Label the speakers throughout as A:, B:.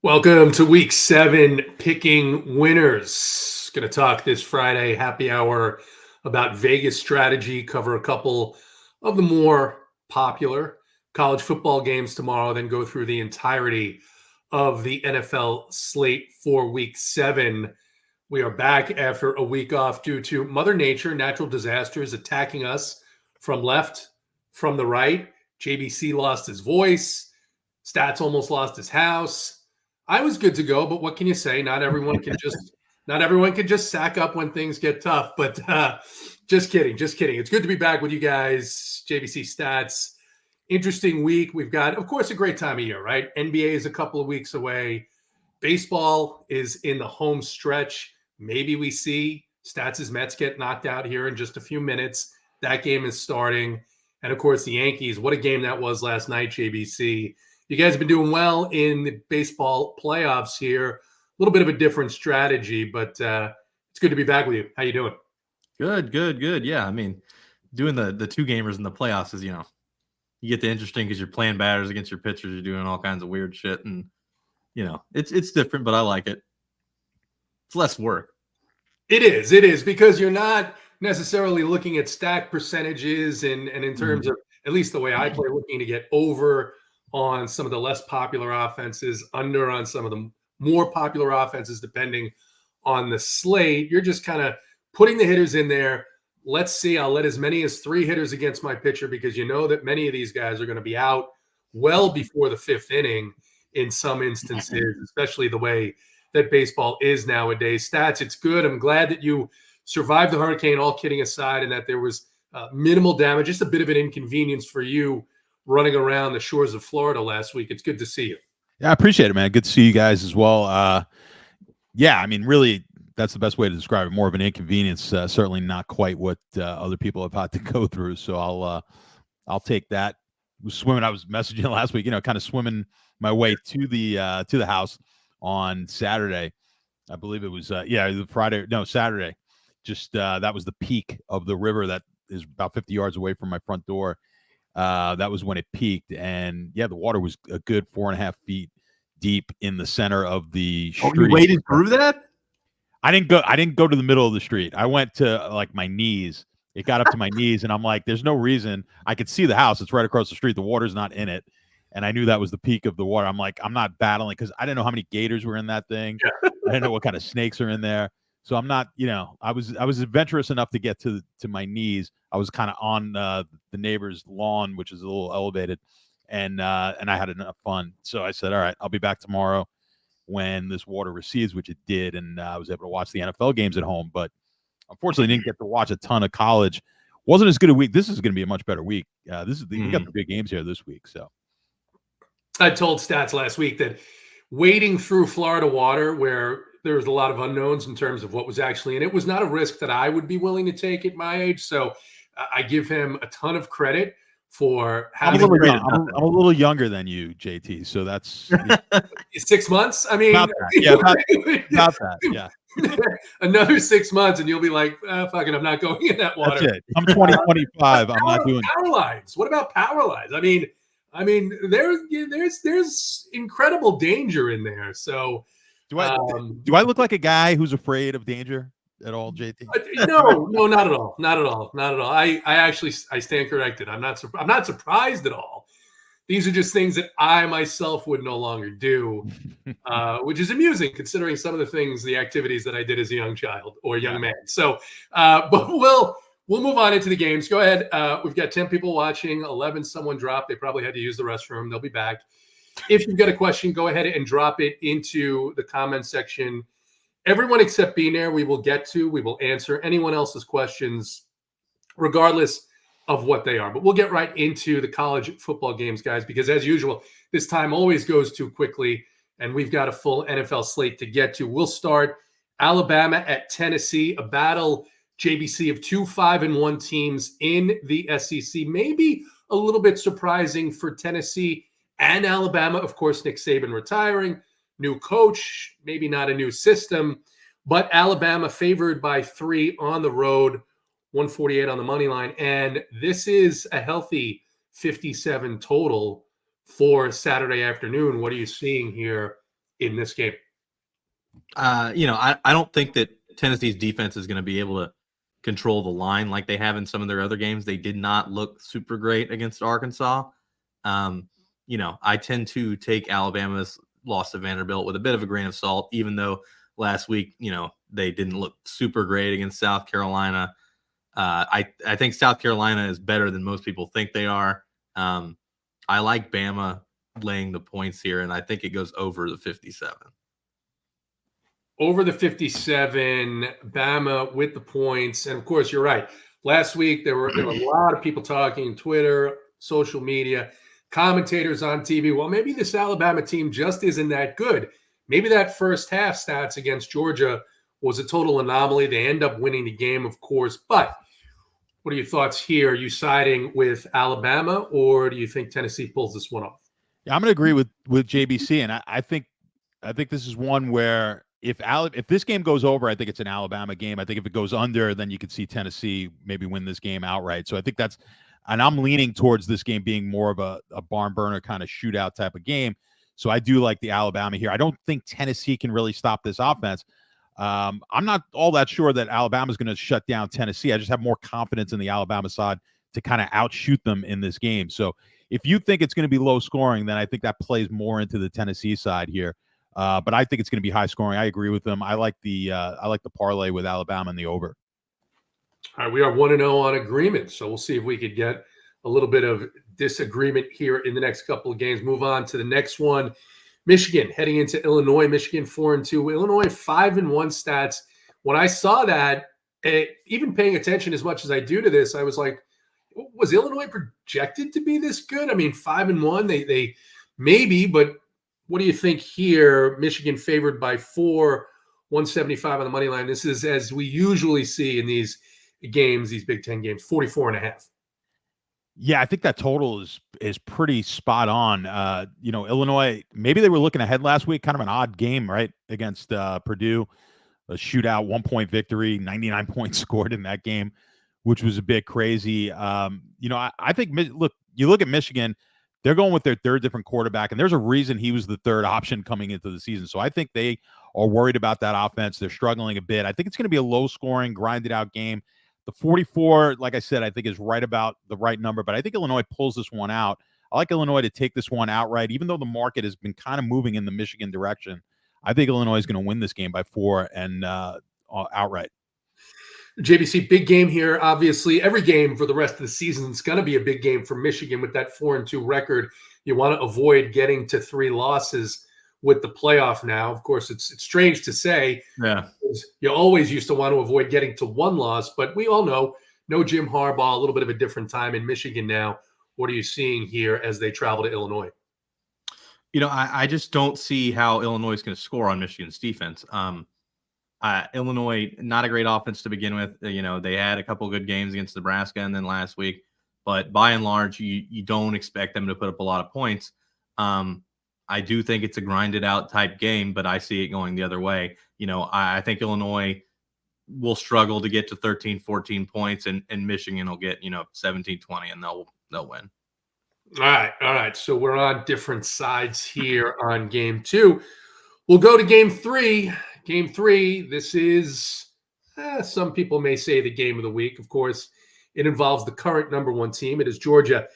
A: Welcome to week 7, picking winners. Going to talk this Friday happy hour about Vegas strategy, cover a couple of the more popular college football games tomorrow, then go through the entirety of the NFL slate for week 7. We are back after a week off due to Mother Nature, natural disasters attacking us from left, from the right. JBC lost his voice. Stats almost lost his house. I was good to go, but what can you say? Not everyone can just sack up when things get tough. But just kidding. It's good to be back with you guys. JBC Stats. Interesting week. We've got, of course, a great time of year, right? NBA is a couple of weeks away. Baseball is in the home stretch. Maybe we see Stats' Mets get knocked out here in just a few minutes. That game is starting. And of course, the Yankees. What a game that was last night, JBC. You guys have been doing well in the baseball playoffs here. A little bit of a different strategy, but it's good to be back with you. How you doing?
B: Good. Yeah, I mean, doing the two gamers in the playoffs is, you get the interesting because you're playing batters against your pitchers. You're doing all kinds of weird shit, and it's different, but I like it. It's less work.
A: It is because you're not necessarily looking at stack percentages and in terms of, at least the way I play, looking to get over on some of the less popular offenses, under on some of the more popular offenses, depending on the slate. You're just kind of putting the hitters in there. Let's see. I'll let as many as 3 hitters against my pitcher because you know that many of these guys are going to be out well before the 5th inning in some instances, especially the way that baseball is nowadays. Stats, it's good. I'm glad that you survived the hurricane, all kidding aside, and that there was minimal damage, just a bit of an inconvenience for you running around the shores of Florida last week. It's good to see you.
C: Yeah, I appreciate it, man. Good to see you guys as well. Yeah, I mean, really, that's the best way to describe it. More of an inconvenience, certainly not quite what other people have had to go through. So I'll take that. I was messaging last week, kind of swimming my way to the house on Saturday. I believe it was Saturday. Just that was the peak of the river that is about 50 yards away from my front door. That was when it peaked, and the water was a good 4.5 feet deep in the center of the street.
B: Oh, you waded through that?
C: I didn't go to the middle of the street. I went to like my knees. It got up to my knees, and I'm like, there's no reason. I could see the house. It's right across the street. The water's not in it. And I knew that was the peak of the water. I'm like, I'm not battling because I didn't know how many gators were in that thing. I didn't know what kind of snakes are in there. So I'm not, I was adventurous enough to get to my knees. I was kind of on the neighbor's lawn, which is a little elevated, and I had enough fun. So I said, all right, I'll be back tomorrow when this water recedes, which it did, and I was able to watch the NFL games at home. But unfortunately, didn't get to watch a ton of college. Wasn't as good a week. This is going to be a much better week. We got the big games here this week. So
A: I told Stats last week that wading through Florida water where there was a lot of unknowns in terms of what was actually in it was not a risk that I would be willing to take at my age. So I give him a ton of credit for having.
C: I'm a little younger than you, JT. So that's
A: 6 months. I mean,
C: about that. Yeah.
A: Another 6 months, and you'll be like, "Fuck it, I'm not going in that water."
C: That's it. I'm 2025. I'm not doing
A: power lines. What about power lines? I mean, there's incredible danger in there. So.
C: Do I look like a guy who's afraid of danger at all, JT?
A: No, not at all. I stand corrected. I'm not surprised at all. These are just things that I myself would no longer do, which is amusing considering some of the activities that I did as a young child or young man. So, but we'll move on into the games. Go ahead. We've got 10 people watching. 11. Someone dropped. They probably had to use the restroom. They'll be back. If you've got a question, go ahead and drop it into the comment section. Everyone except Binair, we will answer anyone else's questions, regardless of what they are. But we'll get right into the college football games, guys, because as usual, this time always goes too quickly, and we've got a full NFL slate to get to. We'll start Alabama at Tennessee, a battle, JBC, of 2 5-1 teams in the SEC. Maybe a little bit surprising for Tennessee and Alabama. Of course, Nick Saban retiring, new coach, maybe not a new system, but Alabama favored by 3 on the road, 148 on the money line. And this is a healthy 57 total for Saturday afternoon. What are you seeing here in this game?
B: I don't think that Tennessee's defense is going to be able to control the line like they have in some of their other games. They did not look super great against Arkansas. I tend to take Alabama's loss to Vanderbilt with a bit of a grain of salt, even though last week, they didn't look super great against South Carolina. I think South Carolina is better than most people think they are. I like Bama laying the points here, and I think it goes over the 57.
A: Over the 57, Bama with the points. And of course, you're right. Last week, there were a lot of people talking, Twitter, social media, commentators on TV. Well, maybe this Alabama team just isn't that good. Maybe that first half stats against Georgia was a total anomaly. They end up winning the game, of course. But what are your thoughts here? Are you siding with Alabama, or do you think Tennessee pulls this one off?
C: Yeah, I'm going to agree with JBC, and I think this is one where if this game goes over, I think it's an Alabama game. I think if it goes under, then you could see Tennessee maybe win this game outright. So I think and I'm leaning towards this game being more of a barn burner kind of shootout type of game. So I do like the Alabama here. I don't think Tennessee can really stop this offense. I'm not all that sure that Alabama's going to shut down Tennessee. I just have more confidence in the Alabama side to kind of outshoot them in this game. So if you think it's going to be low scoring, then I think that plays more into the Tennessee side here. But I think it's going to be high scoring. I agree with them. I like the parlay with Alabama and the over.
A: All right, we are 1-0 on agreement, so we'll see if we could get a little bit of disagreement here in the next couple of games. Move on to the next one. Michigan heading into Illinois. Michigan 4-2. Illinois 5-1 stats. When I saw that, even paying attention as much as I do to this, I was like, was Illinois projected to be this good? I mean, 5-1. They maybe, but what do you think here? Michigan favored by 4, 175 on the money line. This is, as we usually see in these games, these Big Ten games, 44.5.
C: Yeah, I think that total is pretty spot on. Illinois, maybe they were looking ahead last week, kind of an odd game, right? Against Purdue, a shootout, 1-point victory, 99 points scored in that game, which was a bit crazy. I think, look, you look at Michigan, they're going with their third different quarterback, and there's a reason he was the third option coming into the season. So I think they are worried about that offense. They're struggling a bit. I think it's going to be a low-scoring, grinded-out game. The 44, like I said, I think is right about the right number, but I think Illinois pulls this one out. I like Illinois to take this one outright, even though the market has been kind of moving in the Michigan direction. I think Illinois is going to win this game by 4 and outright.
A: JBC, big game here. Obviously, every game for the rest of the season is going to be a big game for Michigan with that 4-2 record. You want to avoid getting to 3 losses with the playoff now. Of course, it's strange to say.
B: Yeah.
A: You always used to want to avoid getting to 1 loss, but we all know no Jim Harbaugh, a little bit of a different time in Michigan now. What are you seeing here as they travel to Illinois?
B: I just don't see how Illinois is going to score on Michigan's defense. Illinois, not a great offense to begin with. They had a couple good games against Nebraska and then last week, but by and large, you don't expect them to put up a lot of points. I do think it's a grinded out type game, but I see it going the other way. I think Illinois will struggle to get to 13, 14 points, and Michigan will get, 17, 20, and they'll win.
A: All right. So we're on different sides here on game 2. We'll go to game 3. Game 3, this is, some people may say the game of the week. Of course, it involves the current number 1 team. It is Georgia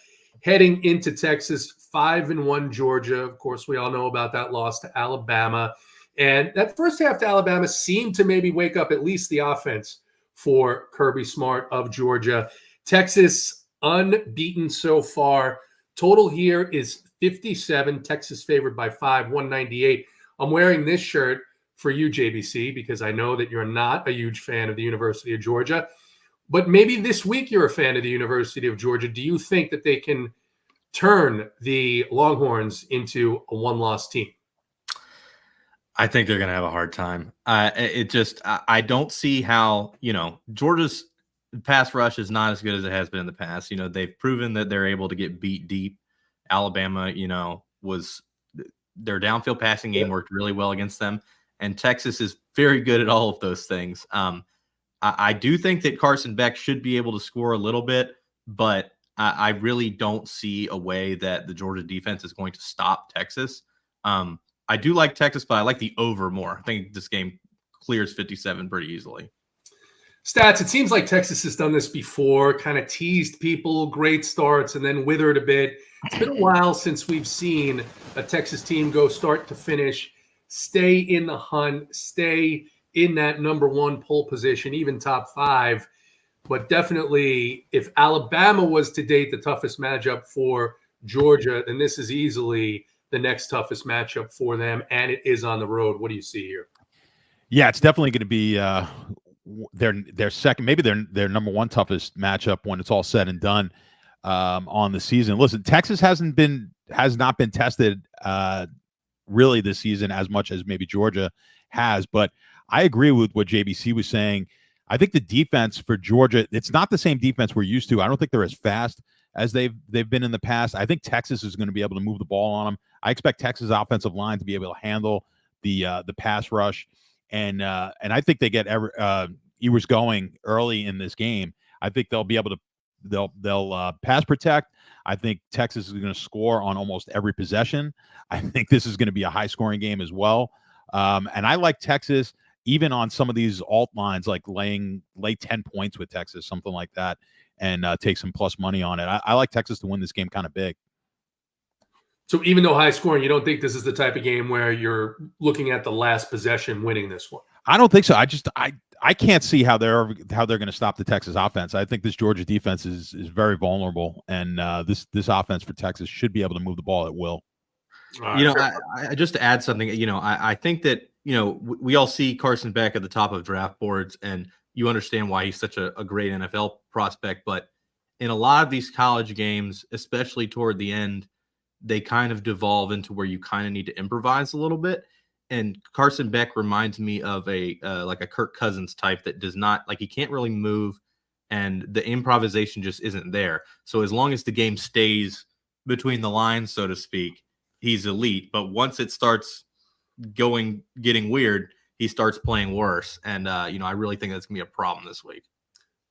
A: heading into Texas, 5-1 Georgia. Of course, we all know about that loss to Alabama. And that first half to Alabama seemed to maybe wake up at least the offense for Kirby Smart of Georgia. Texas unbeaten so far. Total here is 57. Texas favored by 5, 198. I'm wearing this shirt for you, JBC, because I know that you're not a huge fan of the University of Georgia. But maybe this week you're a fan of the University of Georgia. Do you think that they can turn the Longhorns into a 1-loss team?
B: I think they're going to have a hard time. I don't see how, Georgia's pass rush is not as good as it has been in the past. They've proven that they're able to get beat deep. Alabama, was their downfield passing game worked really well against them. And Texas is very good at all of those things. I do think that Carson Beck should be able to score a little bit, but I really don't see a way that the Georgia defense is going to stop Texas. I do like Texas, but I like the over more. I think this game clears 57 pretty easily.
A: Stats, it seems like Texas has done this before, kind of teased people, great starts, and then withered a bit. It's been a while since we've seen a Texas team go start to finish, stay in the hunt, stay in that number one pole position, even top 5. But definitely, if Alabama was to date the toughest matchup for Georgia, then this is easily the next toughest matchup for them, and it is on the road. What do you see here?
C: Yeah, it's definitely going to be their second, maybe their number one toughest matchup when it's all said and done on the season. Listen, Texas has not been tested really this season as much as maybe Georgia has, but I agree with what JBC was saying. I think the defense for Georgia, it's not the same defense we're used to. I don't think they're as fast as they've been in the past. I think Texas is going to be able to move the ball on them. I expect Texas offensive line to be able to handle the pass rush, and I think they get Ewers going early in this game. I think they'll be able to they'll pass protect. I think Texas is going to score on almost every possession. I think this is going to be a high scoring game as well. And I like Texas even on some of these alt lines, like lay 10 points with Texas, something like that, and take some plus money on it. I like Texas to win this game kind of big.
A: So even though high scoring, you don't think this is the type of game where you're looking at the last possession winning this one?
C: I don't think so. I can't see how they're going to stop the Texas offense. I think this Georgia defense is very vulnerable, and this offense for Texas should be able to move the ball at will.
B: I just to add something, I think that, we all see Carson Beck at the top of draft boards, and you understand why he's such a great NFL prospect. But in a lot of these college games, especially toward the end, they kind of devolve into where you kind of need to improvise a little bit. And Carson Beck reminds me of like a Kirk Cousins type that does not, like, he can't really move, and the improvisation just isn't there. So as long as the game stays between the lines, so to speak, he's elite. But once it starts getting weird, he starts playing worse. And, I really think that's going to be a problem this week.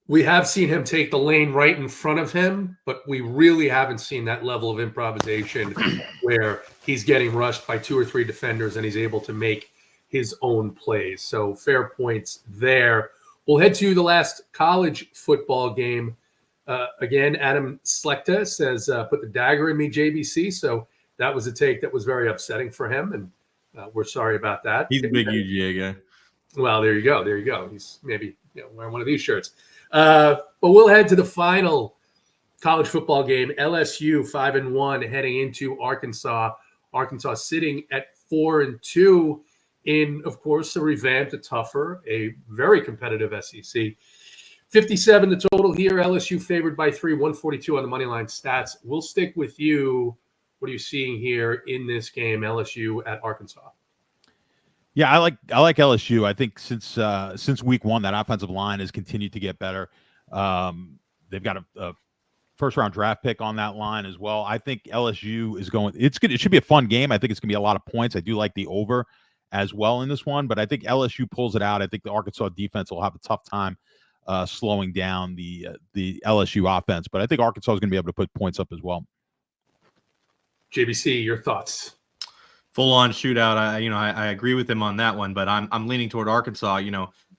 A: We have seen him take the lane right in front of him, but we really haven't seen that level of improvisation where he's getting rushed by 2 or 3 defenders and he's able to make his own plays. So fair points there. We'll head to the last college football game. Again, Adam Slekta says, put the dagger in me, JBC. So that was a take that was very upsetting for him, and we're sorry about that.
B: He's a big UGA guy.
A: Well, there you go. There you go. He's maybe wearing one of these shirts. But we'll head to the final college football game. LSU 5-1 heading into Arkansas. Arkansas sitting at 4-2 in, of course, a revamped, a tougher, a very competitive SEC. 57 the total here. LSU favored by 3, 142 on the money line stats. We'll stick with you. What are you seeing here in this game, LSU at Arkansas?
C: Yeah, I like LSU. I think since week 1, that offensive line has continued to get better. They've got a first-round draft pick on that line as well. I think LSU is going. It's good. It should be a fun game. I think it's going to be a lot of points. I do like the over as well in this one, but I think LSU pulls it out. I think the Arkansas defense will have a tough time slowing down the LSU offense, but I think Arkansas is going to be able to put points up as well.
A: JBC, your thoughts?
B: Full-on shootout. I agree with him on that one, but I'm leaning toward Arkansas.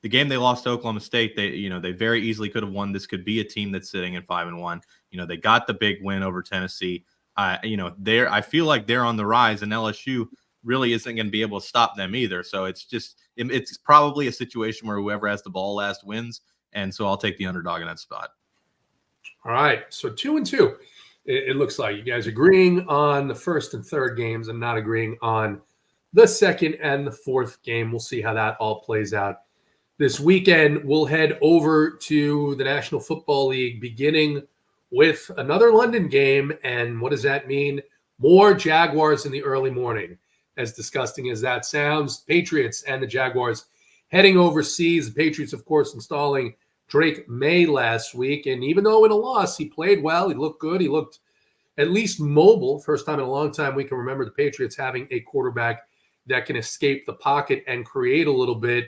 B: The game they lost to Oklahoma State, they very easily could have won. This could be a team that's sitting at 5-1. They got the big win over Tennessee. I feel like they're on the rise, and LSU really isn't going to be able to stop them either. So it's probably a situation where whoever has the ball last wins, and so I'll take the underdog in that spot.
A: All right, so 2-2. It looks like you guys agreeing on the first and third games and not agreeing on the second and the fourth game. We'll see how that all plays out this weekend. We'll head over to the National Football League, beginning with another London game. And what does that mean? More Jaguars in the early morning. As disgusting as that sounds, Patriots and the Jaguars heading overseas. The Patriots, of course, installing Drake May last week. And even though in a loss, he played well. He looked good. He looked at least mobile. First time in a long time we can remember the Patriots having a quarterback that can escape the pocket and create a little bit.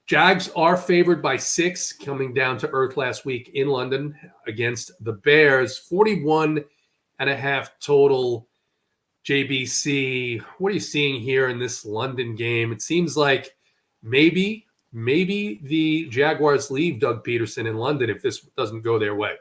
A: Jags are favored by 6 coming down to earth last week in London against the Bears. 41.5 total. JBC, what are you seeing here in this London game? It seems like maybe the Jaguars leave Doug Peterson in London if this doesn't go their way.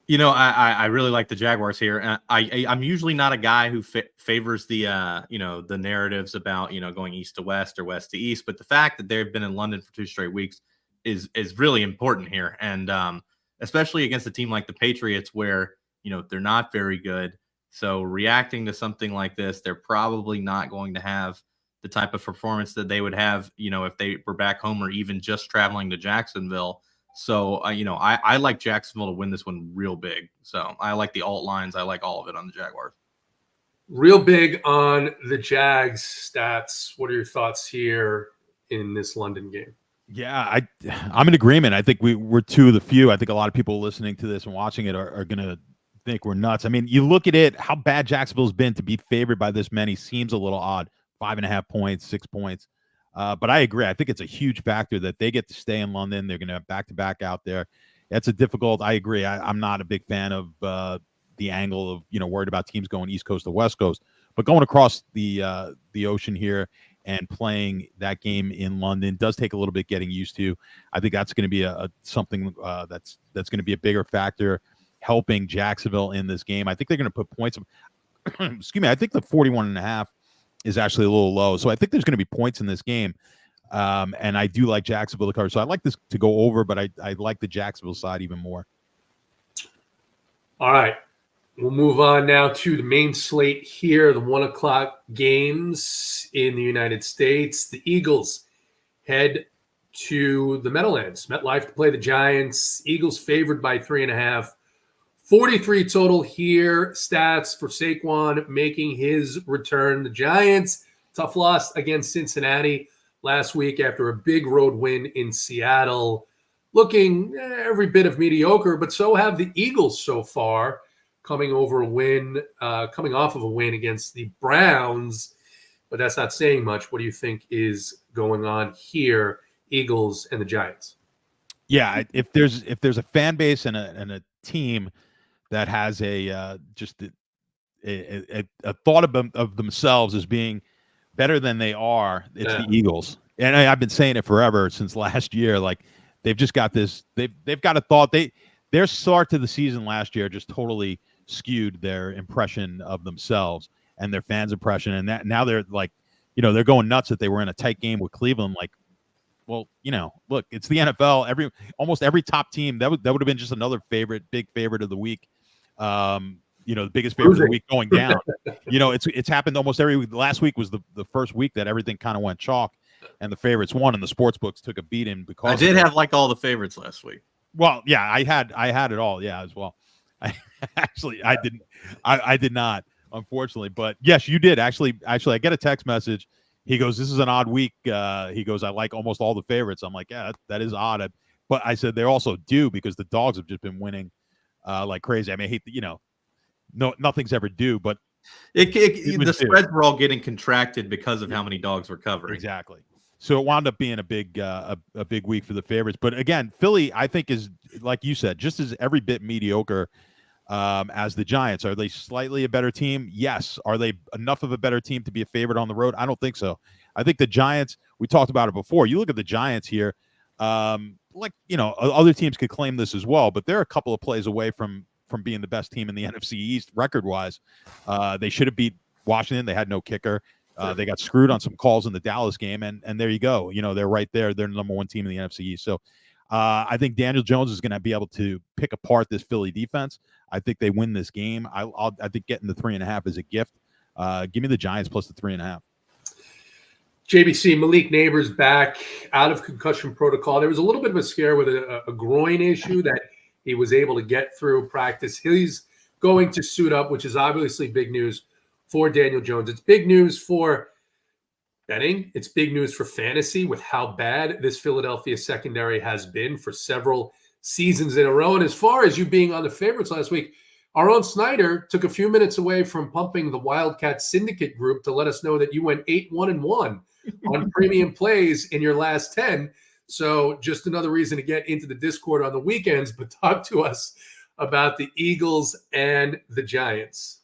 B: I really like the Jaguars here. I'm usually not a guy who favors the the narratives about going east to west or west to east, but the fact that they've been in London for 2 straight weeks is really important here, and especially against a team like the Patriots, where they're not very good. So reacting to something like this, they're probably not going to have the type of performance that they would have, if they were back home or even just traveling to Jacksonville. So, I like Jacksonville to win this one real big. So I like the alt lines. I like all of it on the Jaguars.
A: Real big on the Jags stats. What are your thoughts here in this London game?
C: Yeah, I'm in agreement. I think we're two of the few. I think a lot of people listening to this and watching it are going to think we're nuts. I mean, you look at it, how bad Jacksonville's been to be favored by this many seems a little odd. 5.5 points, 6 points. But I agree. I think it's a huge factor that they get to stay in London. They're going to have back-to-back out there. That's a difficult. I agree. I'm not a big fan of the angle of worried about teams going East Coast to West Coast, but going across the ocean here and playing that game in London does take a little bit getting used to. I think that's going to be something that's going to be a bigger factor helping Jacksonville in this game. I think they're going to put points. Excuse me. I think the 41.5 is actually a little low. So I think there's going to be points in this game. And I do like Jacksonville to cover. So I like this to go over, but I like the Jacksonville side even more.
A: All right. We'll move on now to the main slate here, the 1 o'clock games in the United States. The Eagles head to the Meadowlands, MetLife, to play the Giants. Eagles favored by 3.5. 43 total here. Stats for Saquon making his return. The Giants, tough loss against Cincinnati last week after a big road win in Seattle. Looking every bit of mediocre, but so have the Eagles so far, coming off of a win against the Browns. But that's not saying much. What do you think is going on here, Eagles and the Giants?
C: Yeah, if there's a fan base and a team that has a thought of themselves as being better than they are, it's the Eagles. And I've been saying it forever since last year. Like they've just got this. They've got a thought. Their start to the season last year just totally skewed their impression of themselves and their fans' impression. And that now they're like, they're going nuts that they were in a tight game with Cleveland. Like, well, look, it's the NFL. Almost every top team that would have been just another big favorite of the week. The biggest favorite of the week going down. It's happened almost every week. Last week was the first week that everything kind of went chalk, and the favorites won, and the sports books took a beating because
B: I did have like all the favorites last week.
C: Well, yeah, I had it all, yeah, as well. I didn't. I did not, unfortunately, but yes, you did actually. I get a text message. He goes, "This is an odd week." He goes, "I like almost all the favorites." I'm like, "Yeah, that is odd." But I said they're also due because the dogs have just been winning like crazy. I mean, I hate no, nothing's ever due, but
B: the spreads were all getting contracted because of how many dogs were covering.
C: Exactly. So it wound up being a big week for the favorites. But again, Philly, I think, is, like you said, just as every bit mediocre as the Giants. Are they slightly a better team? Yes. Are they enough of a better team to be a favorite on the road? I don't think so. I think the Giants, we talked about it before. You look at the Giants here, other teams could claim this as well, but they're a couple of plays away from being the best team in the NFC East record-wise. They should have beat Washington. They had no kicker. They got screwed on some calls in the Dallas game, and there you go. They're right there. They're the number one team in the NFC East. So I think Daniel Jones is going to be able to pick apart this Philly defense. I think they win this game. I think getting the 3.5 is a gift. Give me the Giants plus the 3.5.
A: JBC, Malik Neighbors back out of concussion protocol. There was a little bit of a scare with a groin issue that he was able to get through practice. He's going to suit up, which is obviously big news for Daniel Jones. It's big news for betting. It's big news for fantasy with how bad this Philadelphia secondary has been for several seasons in a row. And as far as you being on the favorites last week, our own Snyder took a few minutes away from pumping the Wildcat Syndicate group to let us know that you went 8-1-1 on premium plays in your last 10. So just another reason to get into the Discord on the weekends, but talk to us about the Eagles and the Giants.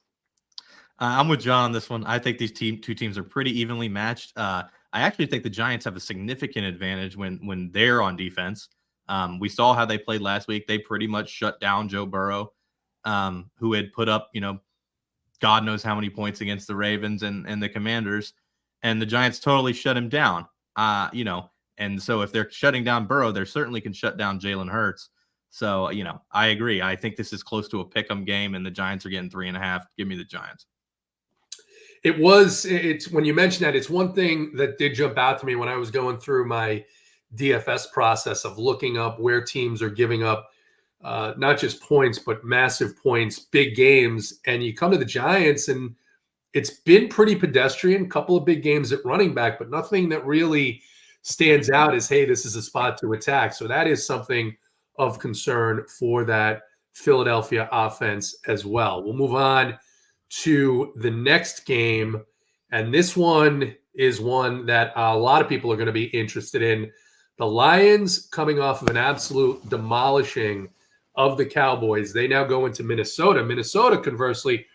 B: I'm with John on this one. I think these two teams are pretty evenly matched. I actually think the Giants have a significant advantage when they're on defense. We saw how they played last week. They pretty much shut down Joe Burrow, who had put up, God knows how many points against the Ravens and the Commanders, and the Giants totally shut him down. And so if they're shutting down Burrow, they certainly can shut down Jalen Hurts. So, I agree. I think this is close to a pick'em game, and the Giants are getting 3.5. Give me the Giants.
A: It's when you mentioned that, it's one thing that did jump out to me when I was going through my DFS process of looking up where teams are giving up not just points, but massive points, big games. And you come to the Giants, and it's been pretty pedestrian, couple of big games at running back, but nothing that really stands out as, hey, this is a spot to attack. So that is something of concern for that Philadelphia offense as well. We'll move on to the next game. And this one is one that a lot of people are going to be interested in. The Lions coming off of an absolute demolishing of the Cowboys. They now go into Minnesota. Minnesota, conversely,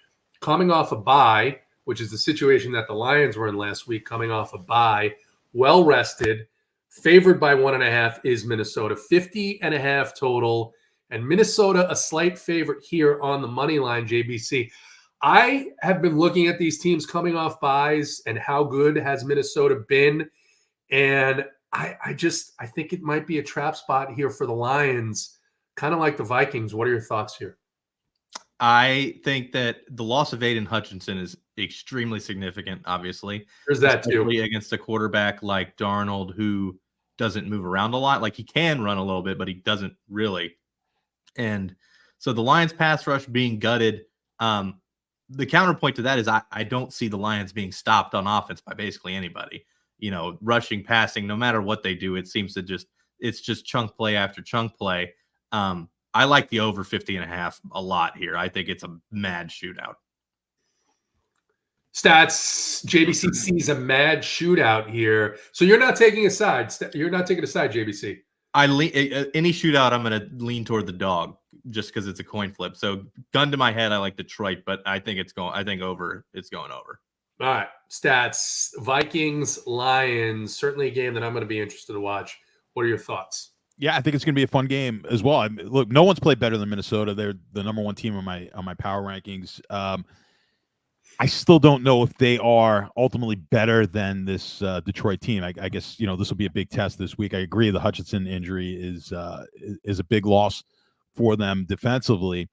A: coming off a bye, which is the situation that the Lions were in last week, coming off a bye, well rested, favored by 1.5 is Minnesota, 50.5 total, and Minnesota a slight favorite here on the money line, JBC. I have been looking at these teams coming off byes and how good has Minnesota been, and I think it might be a trap spot here for the Lions, kind of like the Vikings. What are your thoughts here?
B: I think that the loss of Aiden Hutchinson is extremely significant, obviously.
A: There's that too.
B: Against a quarterback like Darnold, who doesn't move around a lot. Like, he can run a little bit, but he doesn't really. And so the Lions pass rush being gutted. The counterpoint to that is I don't see the Lions being stopped on offense by basically anybody. Rushing, passing, no matter what they do, it seems to it's just chunk play after chunk play. I like the over 50.5 a lot here. I think it's a mad shootout.
A: Stats, JBC sees a mad shootout here. So you're not taking a side. You're not taking a side, JBC.
B: Any shootout, I'm going to lean toward the dog just because it's a coin flip. So gun to my head, I like Detroit, but I think it's going over. All
A: right. Stats, Vikings, Lions, certainly a game that I'm going to be interested to watch. What are your thoughts?
C: Yeah, I think it's going to be a fun game as well. Look, no one's played better than Minnesota. They're the number one team on my power rankings. I still don't know if they are ultimately better than this Detroit team. I guess this will be a big test this week. I agree the Hutchinson injury is a big loss for them defensively,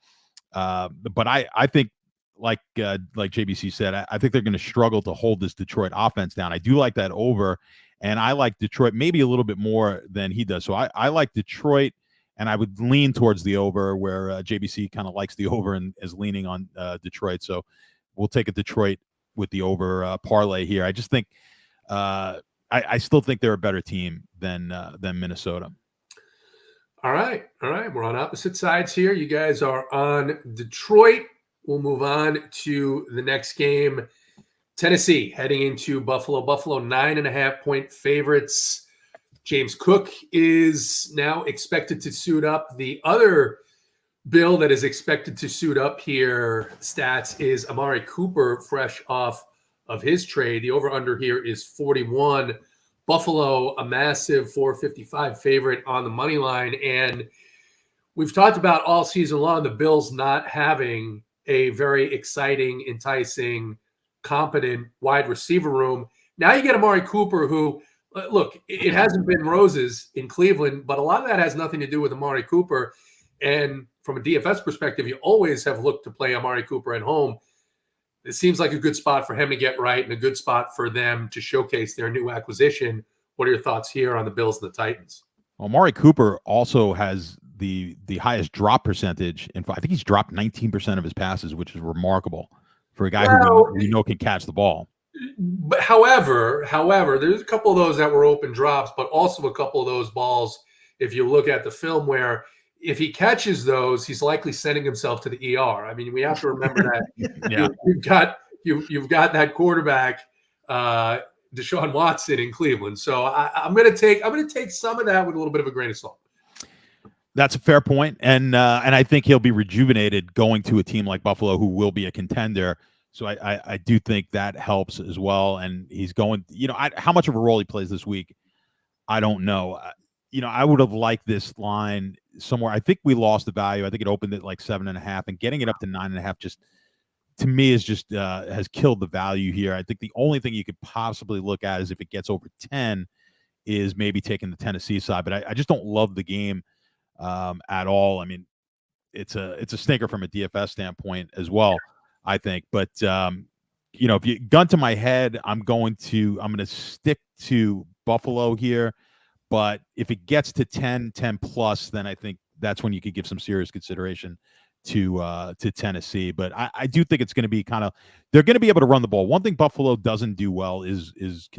C: but I think like JBC said, I think they're going to struggle to hold this Detroit offense down. I do like that over. And I like Detroit maybe a little bit more than he does. So I like Detroit, and I would lean towards the over, where JBC kind of likes the over and is leaning on Detroit. So we'll take a Detroit with the over parlay here. I just think I still think they're a better team than Minnesota.
A: All right. We're on opposite sides here. You guys are on Detroit. We'll move on to the next game. Tennessee heading into Buffalo. Buffalo 9.5-point favorites. James Cook is now expected to suit up. The other bill that is expected to suit up here, stats, is Amari Cooper, fresh off of his trade. The over-under here is 41. Buffalo, a massive 4.55 favorite on the money line. And we've talked about all season long the Bills not having a very exciting, enticing, competent wide receiver room. Now you get Amari Cooper, who, look, it hasn't been roses in Cleveland, but a lot of that has nothing to do with Amari Cooper. And from a DFS perspective, you always have looked to play Amari Cooper at home. It seems like a good spot for him to get right and a good spot for them to showcase their new acquisition. What are your thoughts here on the Bills and the Titans?
C: Amari Cooper also has the highest drop percentage. I think he's dropped 19% of his passes, which is remarkable for a guy who we know can catch the ball.
A: But however, there's a couple of those that were open drops, but also a couple of those balls, if you look at the film, where if he catches those, he's likely sending himself to the ER. I mean, we have to remember that you've got that quarterback, Deshaun Watson in Cleveland. So I'm going to take some of that with a little bit of a grain of salt.
C: That's a fair point, and I think he'll be rejuvenated going to a team like Buffalo, who will be a contender. So I do think that helps as well. And he's going, how much of a role he plays this week, I don't know. I would have liked this line somewhere. I think we lost the value. I think it opened at like 7.5, and getting it up to 9.5 just to me is just has killed the value here. I think the only thing you could possibly look at is if it gets over 10 is maybe taking the Tennessee side. But I just don't love the game at all. I mean, it's a stinker from a DFS standpoint as well, I think. But if you gun to my head, I'm going to stick to Buffalo here. But if it gets to 10 plus, then I think that's when you could give some serious consideration to Tennessee. But I do think it's going to be they're going to be able to run the ball. One thing Buffalo doesn't do well is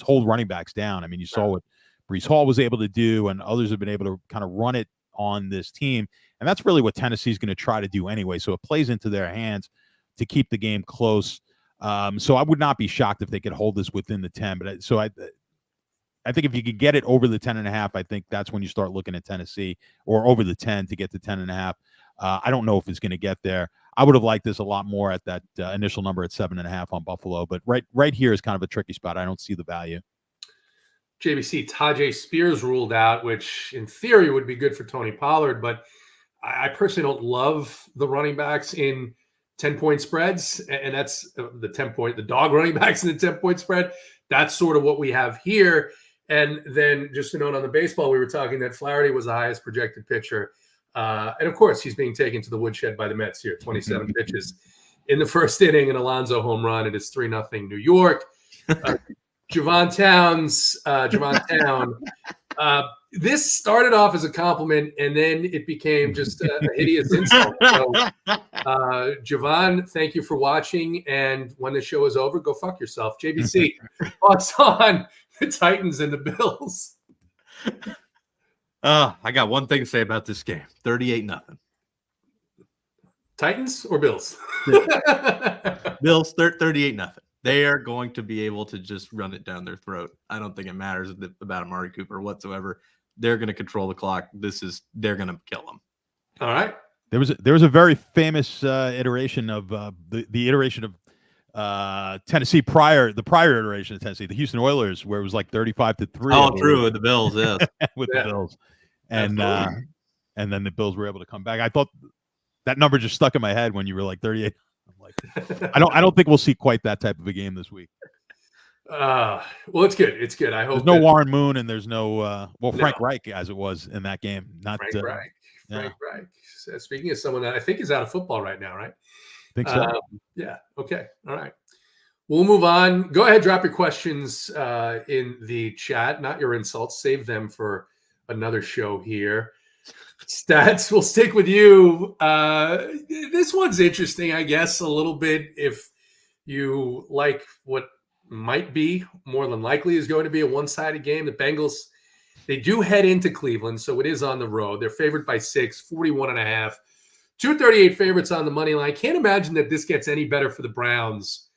C: hold running backs down. I mean, you saw what Breece Hall was able to do, and others have been able to kind of run it on this team. And that's really what Tennessee's going to try to do anyway. So it plays into their hands to keep the game close. So I would not be shocked if they could hold this within the 10. But I think if you could get it over the 10.5, I think that's when you start looking at Tennessee, or over the 10 to get to 10.5. I don't know if it's going to get there. I would have liked this a lot more at that initial number at 7.5 on Buffalo, but right here is kind of a tricky spot. I don't see the value.
A: JBC, Tajay Spears ruled out, which in theory would be good for Tony Pollard, but I personally don't love the running backs in 10-point spreads, and that's the dog running backs in the 10-point spread. That's sort of what we have here. And then just a note on the baseball, we were talking that Flaherty was the highest projected pitcher. And of course, he's being taken to the woodshed by the Mets here. 27 pitches in the first inning, an Alonso home run. It is 3-0 New York. Javon Town. This started off as a compliment, and then it became just a hideous insult. So, Javon, thank you for watching. And when the show is over, go fuck yourself. JBC, thoughts on the Titans and the Bills?
B: I got one thing to say about this game. 38-0.
A: Titans or Bills?
B: Bills, 38-0. They are going to be able to just run it down their throat. I don't think it matters about Amari Cooper whatsoever. They're going to control the clock. They're going to kill them.
A: All right.
C: There was a very famous iteration of the iteration of Tennessee the prior iteration of Tennessee, the Houston Oilers, where it was like 35-3.
B: Oh, true, with the Bills, yes.
C: With the Bills. And then the Bills were able to come back. I thought that number just stuck in my head when you were like 38. I'm like, I don't think we'll see quite that type of a game this week.
A: Well, it's good. It's good. I hope
C: there's no Warren Moon, and there's no Frank Reich as it was in that game. Not
A: Frank Reich. Frank Reich. Speaking of someone that I think is out of football right now, right?
C: I think so.
A: Yeah. Okay. All right. We'll move on. Go ahead, drop your questions in the chat, not your insults. Save them for another show here. Stats, we'll stick with you. This one's interesting, I guess, a little bit. If you like what might be more than likely is going to be a one-sided game. The Bengals, they do head into Cleveland, so it is on the road. They're favored by 6, 41.5. 238 favorites on the money line. Can't imagine that this gets any better for the Browns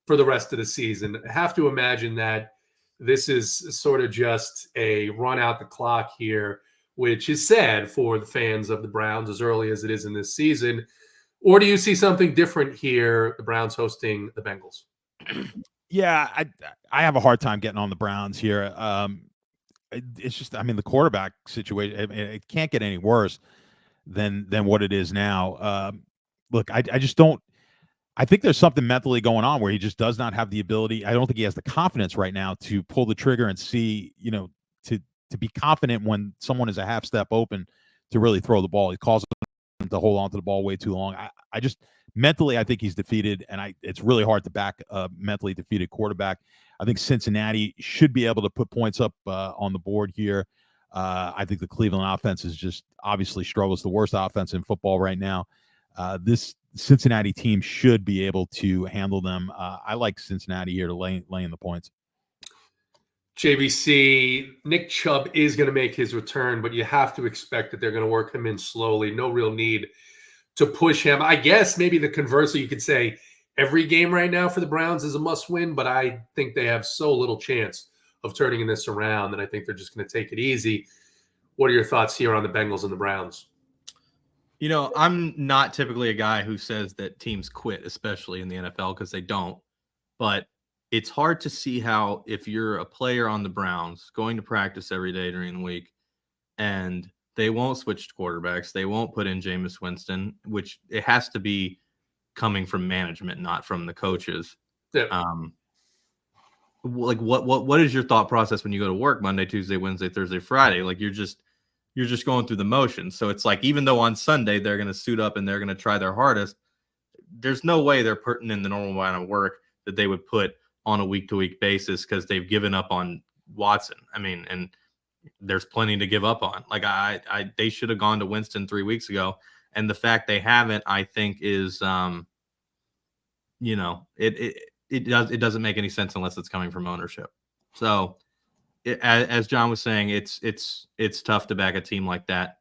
A: for the rest of the season. I have to imagine that this is sort of just a run out the clock here, which is sad for the fans of the Browns as early as it is in this season. Or do you see something different here, the Browns hosting the Bengals?
C: Yeah, I have a hard time getting on the Browns here. It's just, I mean, the quarterback situation, it can't get any worse than what it is now. Look, I just don't. I think there's something mentally going on where he just does not have the ability. I don't think he has the confidence right now to pull the trigger and see, to be confident when someone is a half step open to really throw the ball. He calls him to hold on to the ball way too long. I just mentally, I think he's defeated, and it's really hard to back a mentally defeated quarterback. I think Cincinnati should be able to put points up on the board here. I think the Cleveland offense is just obviously struggles, the worst offense in football right now. This Cincinnati team should be able to handle them. I like Cincinnati here to lay in the points.
A: JVC, Nick Chubb is going to make his return, but you have to expect that they're going to work him in slowly. No real need to push him. I guess maybe the conversely, you could say every game right now for the Browns is a must win, but I think they have so little chance of turning this around that I think they're just going to take it easy. What are your thoughts here on the Bengals and the Browns?
B: You know, I'm not typically a guy who says that teams quit, especially in the NFL, because they don't. But it's hard to see how, if you're a player on the Browns going to practice every day during the week and they won't switch quarterbacks, they won't put in Jameis Winston, which it has to be coming from management, not from the coaches.
A: Yeah.
B: Like what is your thought process when you go to work Monday, Tuesday, Wednesday, Thursday, Friday? Like you're just going through the motions. So it's like, even though on Sunday they're going to suit up and they're going to try their hardest, there's no way they're putting in the normal amount of work that they would put on a week-to-week basis because they've given up on Watson. I mean, and there's plenty to give up on. Like they should have gone to Winston 3 weeks ago, and the fact they haven't, I think, is it doesn't make any sense unless it's coming from ownership. So, as John was saying, it's tough to back a team like that.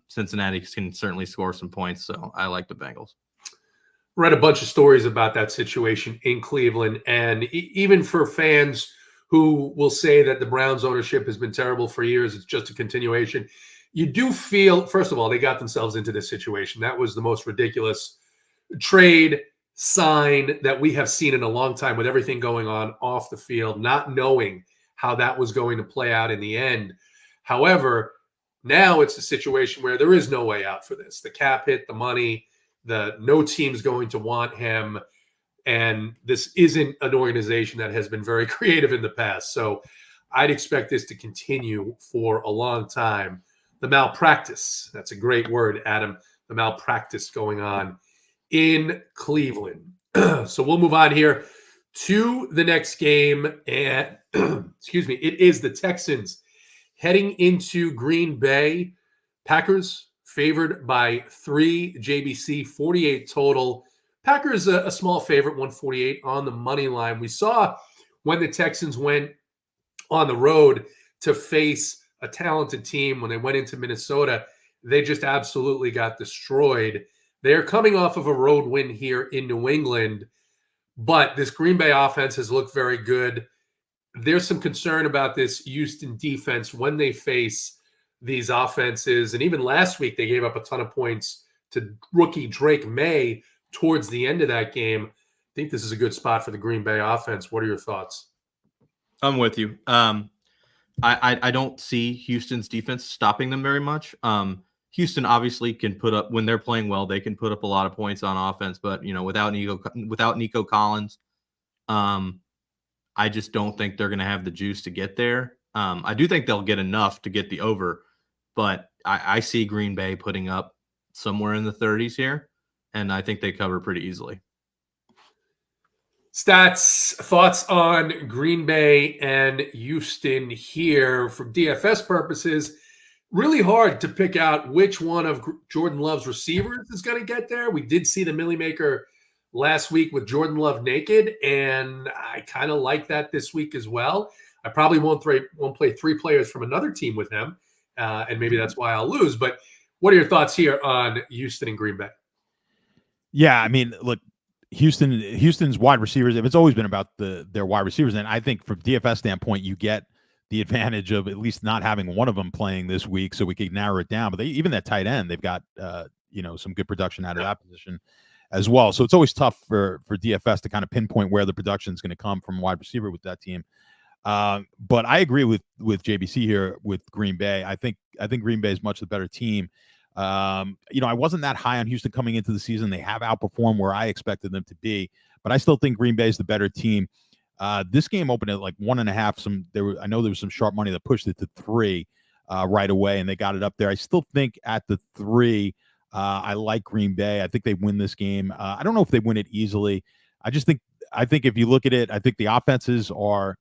B: Cincinnati can certainly score some points, so I like the Bengals.
A: Read a bunch of stories about that situation in Cleveland, and even for fans who will say that the Browns ownership has been terrible for years, it's just a continuation. You do feel, first of all, they got themselves into this situation. That was the most ridiculous trade sign that we have seen in a long time, with everything going on off the field, not knowing how that was going to play out in the end. However, now it's a situation where there is no way out for this. The cap hit, the money, no team's going to want him. And this isn't an organization that has been very creative in the past. So I'd expect this to continue for a long time. The malpractice, that's a great word, Adam, the malpractice going on in Cleveland. So we'll move on here to the next game. And excuse me, it is the Texans heading into Green Bay. Packers favored by 3, JBC 48 total. Packers a small favorite, 148 on the money line. We saw when the Texans went on the road to face a talented team, when they went into Minnesota, they just absolutely got destroyed. They're coming off of a road win here in New England, but this Green Bay offense has looked very good. There's some concern about this Houston defense when they face these offenses. And even last week, they gave up a ton of points to rookie Drake May towards the end of that game. I think this is a good spot for the Green Bay offense. What are your thoughts?
B: I'm with you. I don't see Houston's defense stopping them very much. Houston obviously can put up, when they're playing well, they can put up a lot of points on offense, but without Nico Collins, I just don't think they're going to have the juice to get there. I do think they'll get enough to get the over, but I see Green Bay putting up somewhere in the 30s here, and I think they cover pretty easily.
A: Stats, thoughts on Green Bay and Houston here for DFS purposes. Really hard to pick out which one of Jordan Love's receivers is going to get there. We did see the Millie Maker last week with Jordan Love naked, and I kind of like that this week as well. I probably won't play 3 players from another team with him, and maybe that's why I'll lose. But what are your thoughts here on Houston and Green Bay?
C: Yeah, I mean, look, Houston's wide receivers, if it's always been about their wide receivers, and I think from DFS standpoint, you get the advantage of at least not having one of them playing this week, so we could narrow it down. But even that tight end, they've got some good production out of that position as well. So it's always tough for DFS to kind of pinpoint where the production is going to come from wide receiver with that team. But I agree with JBC here with Green Bay. I think Green Bay is much the better team. I wasn't that high on Houston coming into the season. They have outperformed where I expected them to be, but I still think Green Bay is the better team. This game opened at like 1.5. I know there was some sharp money that pushed it to 3 right away, and they got it up there. I still think at the 3, I like Green Bay. I think they win this game. I don't know if they win it easily. I think if you look at it, I think the offenses are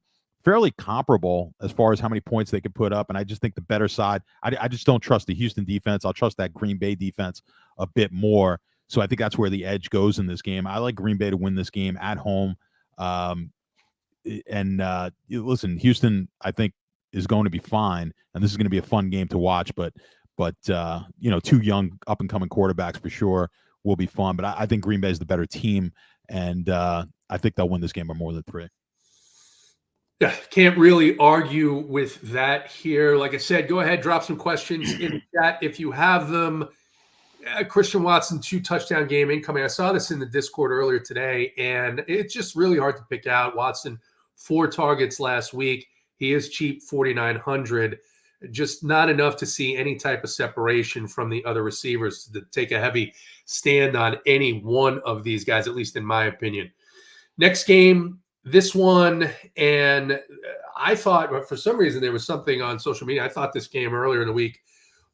C: fairly comparable as far as how many points they can put up. And I just think the better side, I just don't trust the Houston defense. I'll trust that Green Bay defense a bit more. So I think that's where the edge goes in this game. I like Green Bay to win this game at home. Listen, Houston, I think, is going to be fine. And this is going to be a fun game to watch. But 2 young up and coming quarterbacks for sure will be fun. But I think Green Bay is the better team. And I think they'll win this game by more than 3.
A: Yeah, can't really argue with that here. Like I said, go ahead, drop some questions in the chat if you have them. Christian Watson 2-touchdown game incoming. I saw this in the Discord earlier today, and it's just really hard to pick out. Watson 4 targets last week. He is cheap, 4,900. Just not enough to see any type of separation from the other receivers to take a heavy stand on any one of these guys, at least in my opinion. Next game, this one, and I thought for some reason there was something on social media. I thought this game earlier in the week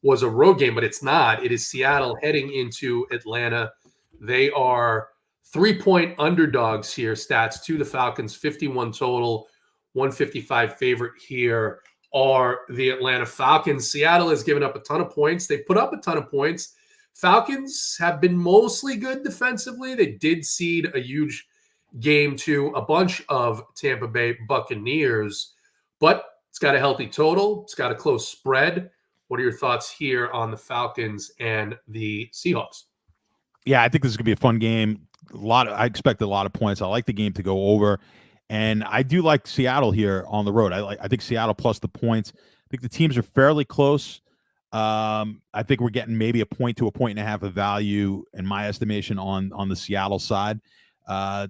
A: was a road game, but it's not. It is Seattle heading into Atlanta. They are 3-point underdogs here. Stats to the Falcons, 51 total, 155 favorite here are the Atlanta Falcons. Seattle has given up a ton of points. They put up a ton of points. Falcons have been mostly good defensively. They did cede a huge game to a bunch of Tampa Bay Buccaneers, but it's got a healthy total. It's got a close spread. What are your thoughts here on the Falcons and the Seahawks?
C: Yeah, I think this is going to be a fun game. I expect a lot of points. I like the game to go over. And I do like Seattle here on the road. I think Seattle plus the points. I think the teams are fairly close. I think we're getting maybe a point to a point and a half of value in my estimation on the Seattle side. I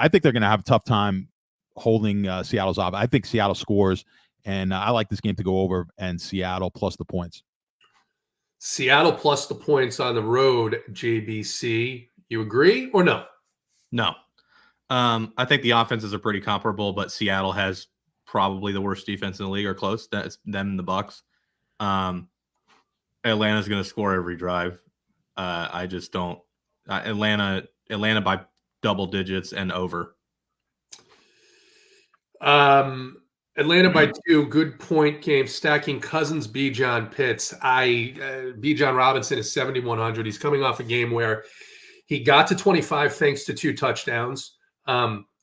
C: think they're going to have a tough time holding Seattle's off. I think Seattle scores, and I like this game to go over and Seattle plus the points.
A: Seattle plus the points on the road, JBC. You agree or no?
B: No. I think the offenses are pretty comparable, but Seattle has probably the worst defense in the league or close. That's them and the Bucs. Atlanta's going to score every drive. I just don't. Atlanta by double digits and over.
A: Atlanta by 2. Good point game. Stacking Cousins, Bijan, Pitts. Bijan Robinson is 7,100. He's coming off a game where he got to 25 thanks to 2 touchdowns.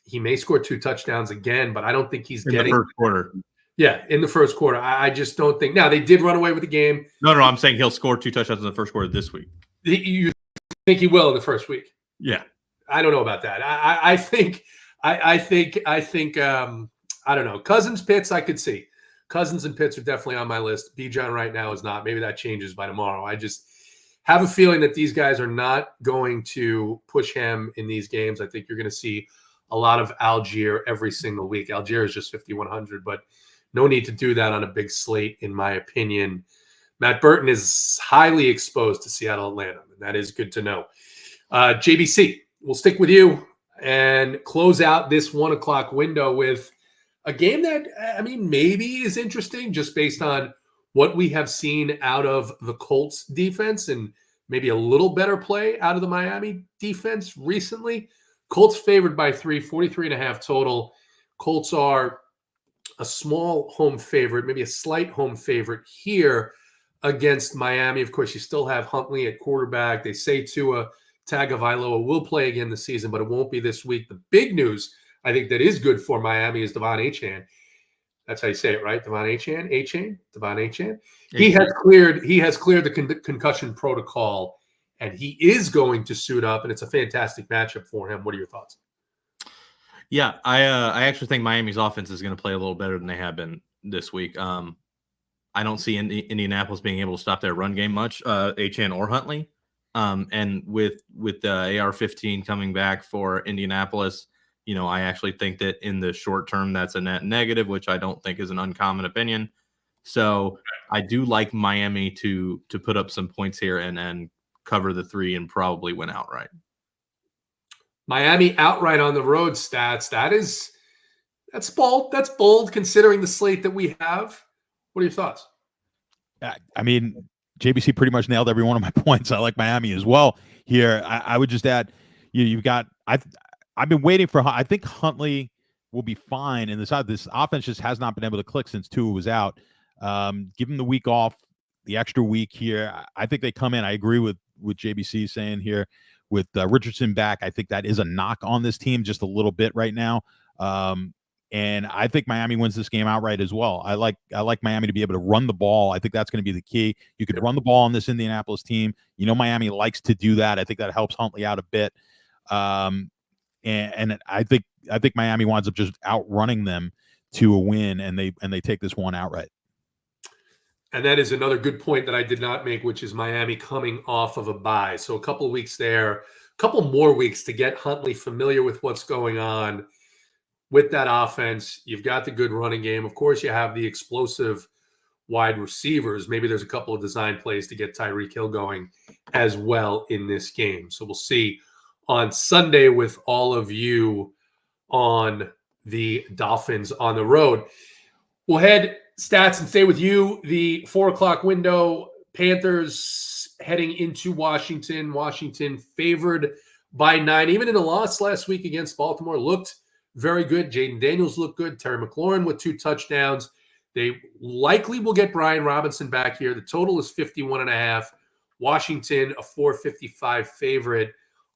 A: He may score 2 touchdowns again, but I don't think he's getting
B: the first quarter.
A: Yeah, in the first quarter. I just don't think. Now, they did run away with the game.
B: No, I'm saying he'll score 2 touchdowns in the first quarter this week.
A: You think he will in the first week?
B: Yeah.
A: I don't know about that. I think I don't know. Cousins, Pitts, I could see. Cousins and Pitts are definitely on my list. Bijan right now is not. Maybe that changes by tomorrow. I just have a feeling that these guys are not going to push him in these games. I think you're going to see a lot of Algier every single week. Algier is just 5,100, but no need to do that on a big slate, in my opinion. Matt Burton is highly exposed to Seattle, Atlanta, and that is good to know. JBC, we'll stick with you and close out this 1 o'clock window with a game that, maybe is interesting just based on what we have seen out of the Colts defense and maybe a little better play out of the Miami defense recently. Colts favored by 3, 43.5 total. Colts are a small home favorite, maybe a slight home favorite here against Miami. Of course, you still have Huntley at quarterback. They say Tua Tagovailoa will play again this season, but it won't be this week. The big news, I think, that is good for Miami is Devon Achane. That's how you say it, right? Devon Achane? Devon Achane? He has cleared the concussion protocol, and he is going to suit up, and it's a fantastic matchup for him. What are your thoughts?
B: Yeah, I actually think Miami's offense is going to play a little better than they have been this week. I don't see Indianapolis being able to stop their run game much, Achane or Huntley. And with the AR-15 coming back for Indianapolis, I actually think that in the short term, that's a net negative, which I don't think is an uncommon opinion. So I do like Miami to put up some points here and cover the 3 and probably win outright.
A: Miami outright on the road stats. That's bold. That's bold considering the slate that we have. What are your thoughts?
C: JBC pretty much nailed every one of my points. I like Miami as well here. I would just add, you've got I've been waiting for. I think Huntley will be fine, and this offense just has not been able to click since Tua was out. Give him the week off, the extra week here. I think they come in. I agree with JBC saying here with Richardson back. I think that is a knock on this team just a little bit right now. And I think Miami wins this game outright as well. I like Miami to be able to run the ball. I think that's going to be the key. You could run the ball on this Indianapolis team. Miami likes to do that. I think that helps Huntley out a bit. And I think Miami winds up just outrunning them to a win, and they take this one outright.
A: And that is another good point that I did not make, which is Miami coming off of a bye. So a couple of weeks there, a couple more weeks to get Huntley familiar with what's going on with that offense. You've got the good running game. Of course, you have the explosive wide receivers. Maybe there's a couple of design plays to get Tyreek Hill going as well in this game. So we'll see on Sunday with all of you on the Dolphins on the road. We'll head stats and stay with you. The 4 o'clock window, Panthers heading into Washington. Washington favored by 9. Even in a loss last week against Baltimore, looked very good. Jaden Daniels looked good. Terry McLaurin with 2 touchdowns. They likely will get Brian Robinson back here. The total is 51.5. Washington, a 455 favorite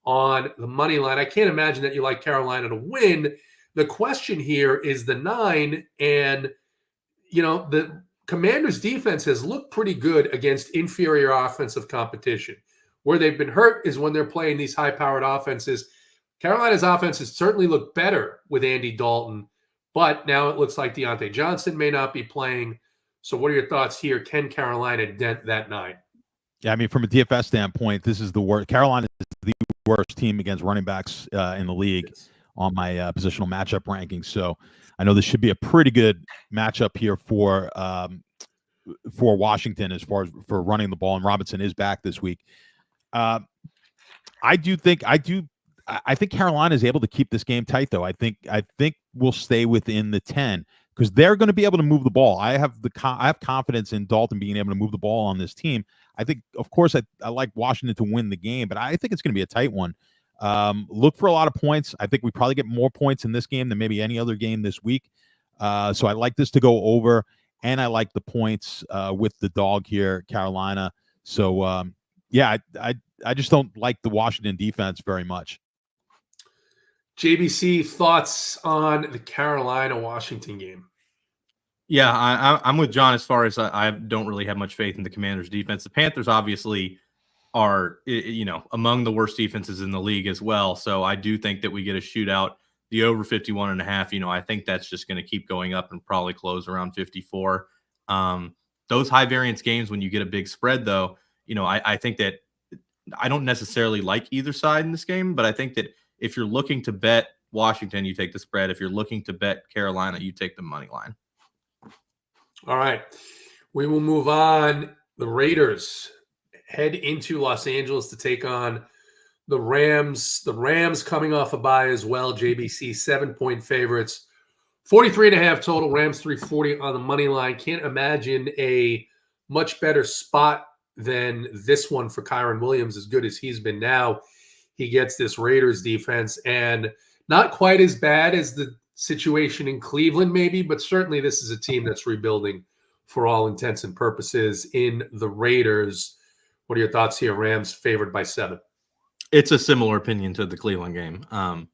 A: on the money line. I can't imagine that you like Carolina to win. The question here is the 9, and the Commanders' defense has looked pretty good against inferior offensive competition. Where they've been hurt is when they're playing these high-powered offenses. Carolina's offense has certainly looked better with Andy Dalton, but now it looks like Deontay Johnson may not be playing. So what are your thoughts here? Can Carolina dent that 9?
C: Yeah, I mean, from a DFS standpoint, this is the worst. Carolina is the worst team against running backs in the league on my positional matchup rankings. So I know this should be a pretty good matchup here for Washington as far as for running the ball, and Robinson is back this week. I think Carolina is able to keep this game tight, though. I think we'll stay within the 10 because they're going to be able to move the ball. I have confidence in Dalton being able to move the ball on this team. I think, of course, I like Washington to win the game, but I think it's going to be a tight one. Look for a lot of points. I think we probably get more points in this game than maybe any other game this week. So I like this to go over, and I like the points with the dog here, Carolina. So, I just don't like the Washington defense very much.
A: JBC, thoughts on the Carolina-Washington game?
D: Yeah, I'm with John as far as I don't really have much faith in the Commanders' defense. The Panthers obviously are, among the worst defenses in the league as well. So I do think that we get a shootout. The over 51.5, I think that's just going to keep going up and probably close around 54. Those high variance games, when you get a big spread, though, I think that I don't necessarily like either side in this game, but I think that if you're looking to bet Washington, you take the spread. If you're looking to bet Carolina, you take the money line.
A: All right. We will move on. The Raiders head into Los Angeles to take on the Rams. The Rams coming off a bye as well. JBC 7-point favorites. 43.5 total. Rams 340 on the money line. Can't imagine a much better spot than this one for Kyron Williams, as good as he's been now. He gets this Raiders defense, and not quite as bad as the situation in Cleveland maybe, but certainly this is a team that's rebuilding for all intents and purposes in the Raiders. What are your thoughts here? Rams favored by 7.
D: It's a similar opinion to the Cleveland game. I'm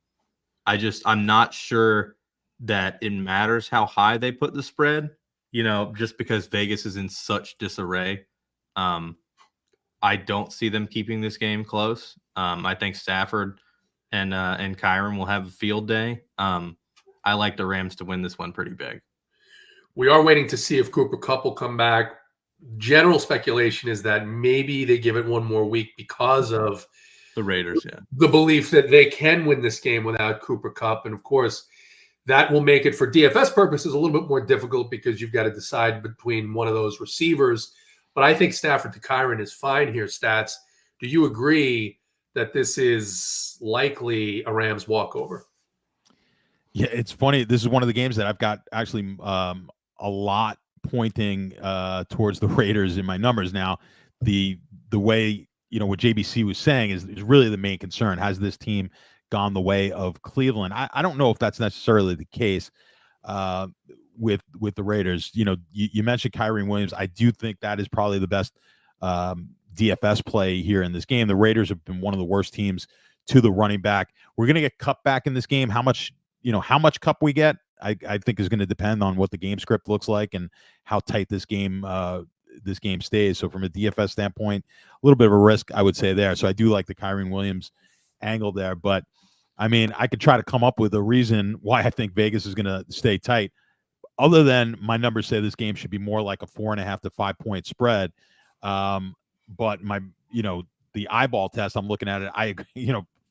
D: not sure that it matters how high they put the spread, just because Vegas is in such disarray. I don't see them keeping this game close. I think Stafford and Kyron will have a field day. I like the Rams to win this one pretty big.
A: We are waiting to see if Cooper Kupp will come back. General speculation is that maybe they give it one more week because of
D: the Raiders,
A: the belief that they can win this game without Cooper Kupp. And of course, that will make it for DFS purposes a little bit more difficult because you've got to decide between one of those receivers. But I think Stafford to Kyron is fine here, Stats. Do you agree that this is likely a Rams walkover?
C: Yeah, it's funny. This is one of the games that I've got actually a lot pointing towards the Raiders in my numbers. Now, the way, what JBC was saying is really the main concern. Has this team gone the way of Cleveland? I don't know if that's necessarily the case with the Raiders. You mentioned Kyron Williams. I do think that is probably the best DFS play here in this game. The Raiders have been one of the worst teams to the running back. We're going to get Kupp back in this game. How much Kupp we get, I think is going to depend on what the game script looks like and how tight this game stays. So from a DFS standpoint, a little bit of a risk, I would say there. So I do like the Kyron Williams angle there. But, I mean, I could try to come up with a reason why I think Vegas is going to stay tight. other than my numbers say this game should be more like a 4.5 to 5 point spread. But my, the eyeball test, I'm looking at it.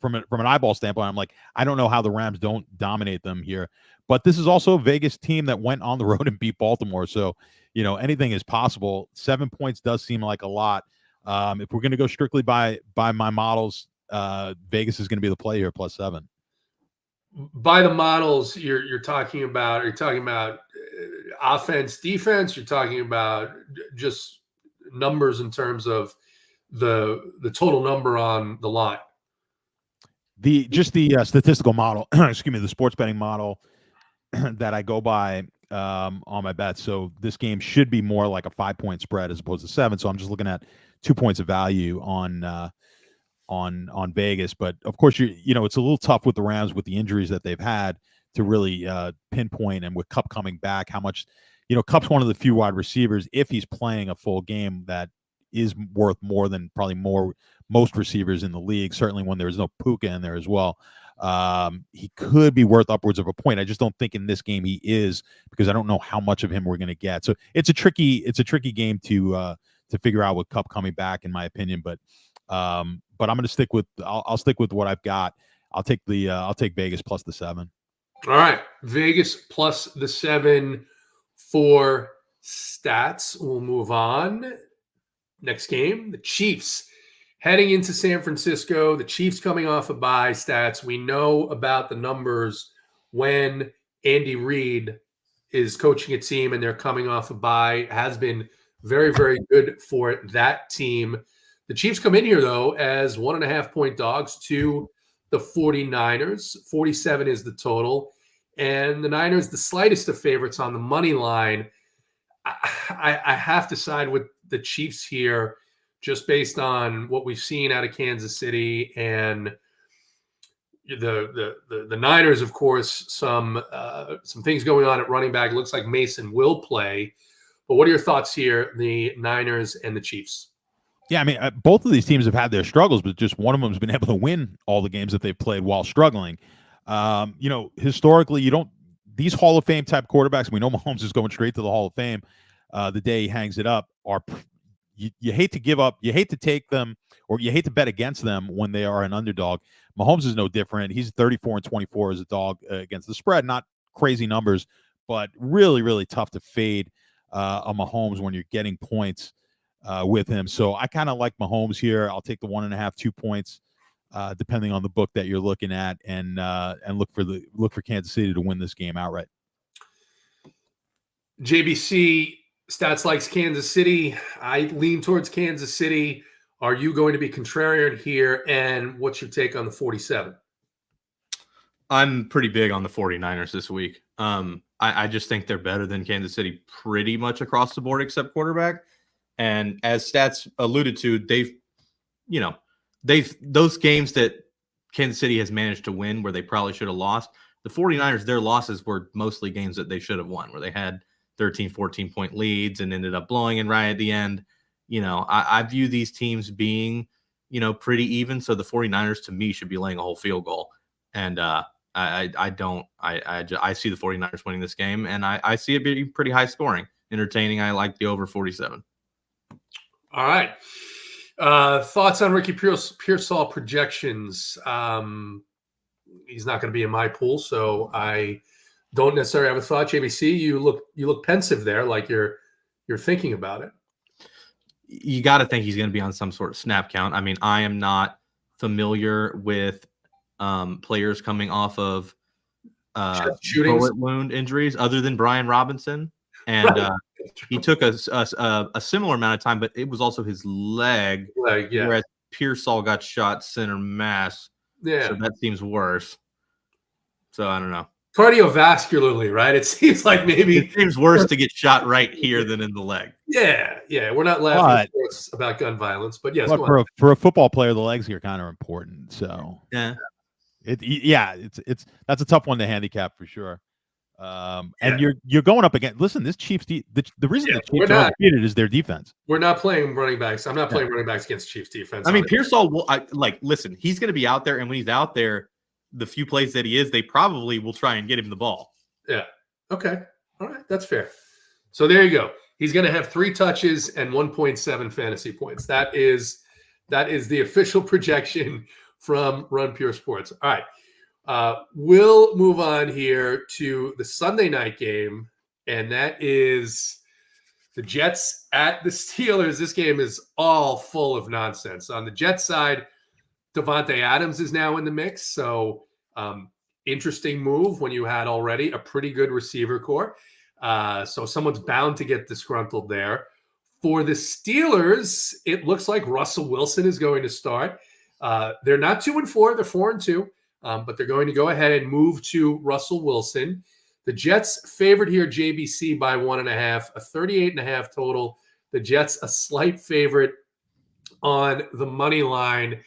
C: From an eyeball standpoint, I'm like, I don't know how the Rams don't dominate them here. But this is also a Vegas team that went on the road and beat Baltimore. So, anything is possible. 7 points does seem like a lot. If we're going to go strictly by my models, Vegas is going to be the play here, +7.
A: By the models, you're talking about. Are you talking about offense, defense? You're talking about just numbers in terms of the total number on the line.
C: The statistical model, excuse me, the sports betting model that I go by on my bets. So this game should be more like a 5 point spread as opposed to 7. So I'm just looking at 2 points of value on Vegas. But of course, it's a little tough with the Rams with the injuries that they've had to really pinpoint, and with Kupp coming back, how much, Kupp's one of the few wide receivers, if he's playing a full game, that is worth more than probably most receivers in the league. Certainly when there's no Puka in there as well. He could be worth upwards of a point. I just don't think in this game he is, because I don't know how much of him we're going to get. So it's a tricky game to figure out with Kupp coming back, in my opinion. But I'm going to stick with I'll stick with what I've got. I'll take Vegas plus the 7.
A: All right, Vegas plus the 7 for stats. We'll move on. Next game, the Chiefs heading into San Francisco. The Chiefs coming off a bye. Stats, we know about the numbers when Andy Reid is coaching a team and they're coming off a bye. Has been very, very good for that team. The Chiefs come in here, though, as 1.5 point dogs to the 49ers. 47 is the total. And the Niners, the slightest of favorites on the money line. I have to side with the Chiefs here, just based on what we've seen out of Kansas City and the Niners. Of course, some things going on at running back. Looks like Mason will play. But what are your thoughts here, the Niners and the Chiefs?
C: Yeah, I mean, both of these teams have had their struggles, but just one of them has been able to win all the games that they've played while struggling. Historically, these Hall of Fame type quarterbacks, we know Mahomes is going straight to the Hall of Fame the day he hangs it up, you hate to give up, you hate to take them, or you hate to bet against them when they are an underdog. Mahomes is no different. He's 34-24 as a dog against the spread. Not crazy numbers, but really, really tough to fade a Mahomes when you're getting points with him. So I kind of like Mahomes here. I'll take the 1.5, 2 points, depending on the book that you're looking at, and look for Kansas City to win this game outright.
A: JBC, Stats likes Kansas City. I lean towards Kansas City. Are you going to be contrarian here? And what's your take on the 47?
D: I'm pretty big on the 49ers this week. I just think they're better than Kansas City pretty much across the board, except quarterback. And as Stats alluded to, those games that Kansas City has managed to win where they probably should have lost, the 49ers, their losses were mostly games that they should have won, where they had 13, 14-point leads and ended up blowing it right at the end. I view these teams being, pretty even. So the 49ers, to me, should be laying a whole field goal. And I see the 49ers winning this game, and I see it being pretty high scoring, entertaining. I like the over 47.
A: All right. Thoughts on Ricky Pearsall projections? He's not going to be in my pool, so I don't necessarily have a thought. JBC, you look pensive there, like you're thinking about it.
D: You got to think he's going to be on some sort of snap count. I mean, I am not familiar with players coming off of bullet wound injuries other than Brian Robinson, and he took a similar amount of time, but it was also his leg. Whereas Pearsall got shot center mass. Yeah, so that seems worse. So I don't know.
A: Cardiovascularly, right? It seems like maybe
D: it seems worse to get shot right here than in the leg.
A: Yeah. We're not laughing about gun violence, but yes.
C: But for a football player, the legs are kind of important. So
D: yeah,
C: it's that's a tough one to handicap for sure. And you're going up against. Listen, this Chiefs the reason the Chiefs are undefeated is their defense.
A: We're not playing running backs. I'm not playing running backs against Chiefs defense.
D: I mean, Pearsall will listen. He's going to be out there, and when he's out there, the few plays that he is, they probably will try and get him the ball.
A: Yeah. Okay. All right, that's fair. So there you go. He's going to have 3 touches and 1.7 fantasy points. That is the official projection from Run Pure Sports. All right. We'll move on here to the Sunday night game, and that is the Jets at the Steelers. This game is all full of nonsense. On the Jets side, Davante Adams is now in the mix. So interesting move when you had already a pretty good receiver core. So someone's bound to get disgruntled there. For the Steelers, it looks like Russell Wilson is going to start. They're not 2-4, they're 4-2, but they're going to go ahead and move to Russell Wilson. The Jets favored here, JBC, by 1.5, a 38.5 total. The Jets a slight favorite on the money line.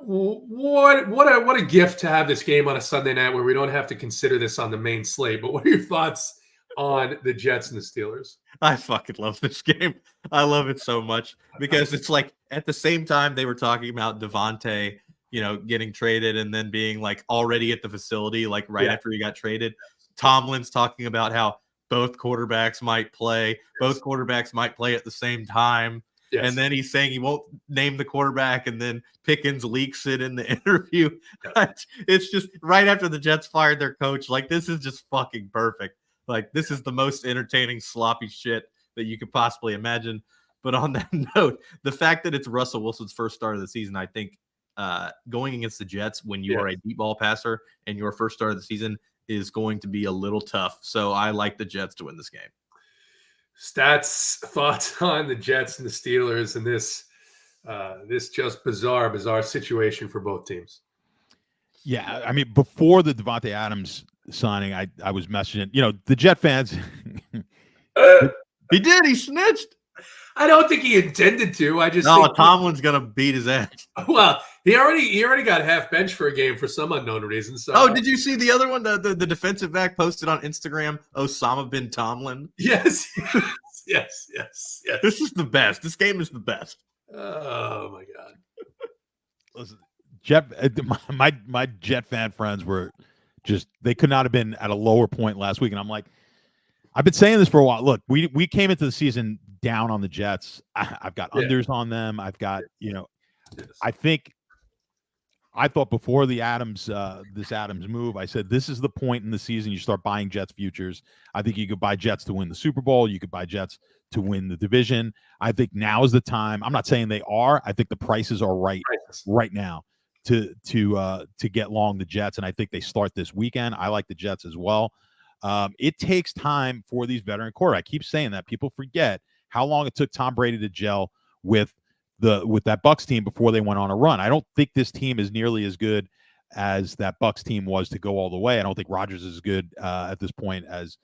A: What a gift to have this game on a Sunday night where we don't have to consider this on the main slate. But what are your thoughts on the Jets and the Steelers?
D: I fucking love this game. I love it so much because it's like at the same time they were talking about Devontae, getting traded and then being like already at the facility, like right after he got traded. Tomlin's talking about how both quarterbacks might play. Both quarterbacks might play at the same time. Yes. And then he's saying he won't name the quarterback, and then Pickens leaks it in the interview. Yes. It's just right after the Jets fired their coach. Like, this is just fucking perfect. Like, this is the most entertaining, sloppy shit that you could possibly imagine. But on that note, the fact that it's Russell Wilson's first start of the season, I think going against the Jets when you are a deep ball passer and your first start of the season is going to be a little tough. So I like the Jets to win this game.
A: Stats, thoughts on the Jets and the Steelers and this just bizarre situation for both teams.
C: Yeah, I mean, before the Davante Adams signing, I was messaging, the Jet fans.
D: He did. He snitched.
A: I don't think he intended to. I just
D: think Tomlin's gonna beat his ass.
A: Well, he already got half bench for a game for some unknown reason. So,
D: did you see the other one? The defensive back posted on Instagram, Osama bin Tomlin.
A: Yes. Yes.
D: This is the best. This game is the best.
A: Oh my god.
C: Listen, my Jet fan friends were they could not have been at a lower point last week, and I'm like, I've been saying this for a while. Look, we came into the season down on the Jets. I've got unders on them. I've got, I thought before the this Adams move, I said, this is the point in the season you start buying Jets futures. I think you could buy Jets to win the Super Bowl. You could buy Jets to win the division. I think now is the time. I'm not saying they are. I think the prices are right now to get long the Jets. And I think they start this weekend. I like the Jets as well. It takes time for these veteran quarterbacks. I keep saying that. People forget how long it took Tom Brady to gel with that Bucs team before they went on a run. I don't think this team is nearly as good as that Bucs team was to go all the way. I don't think Rodgers is as good at this point as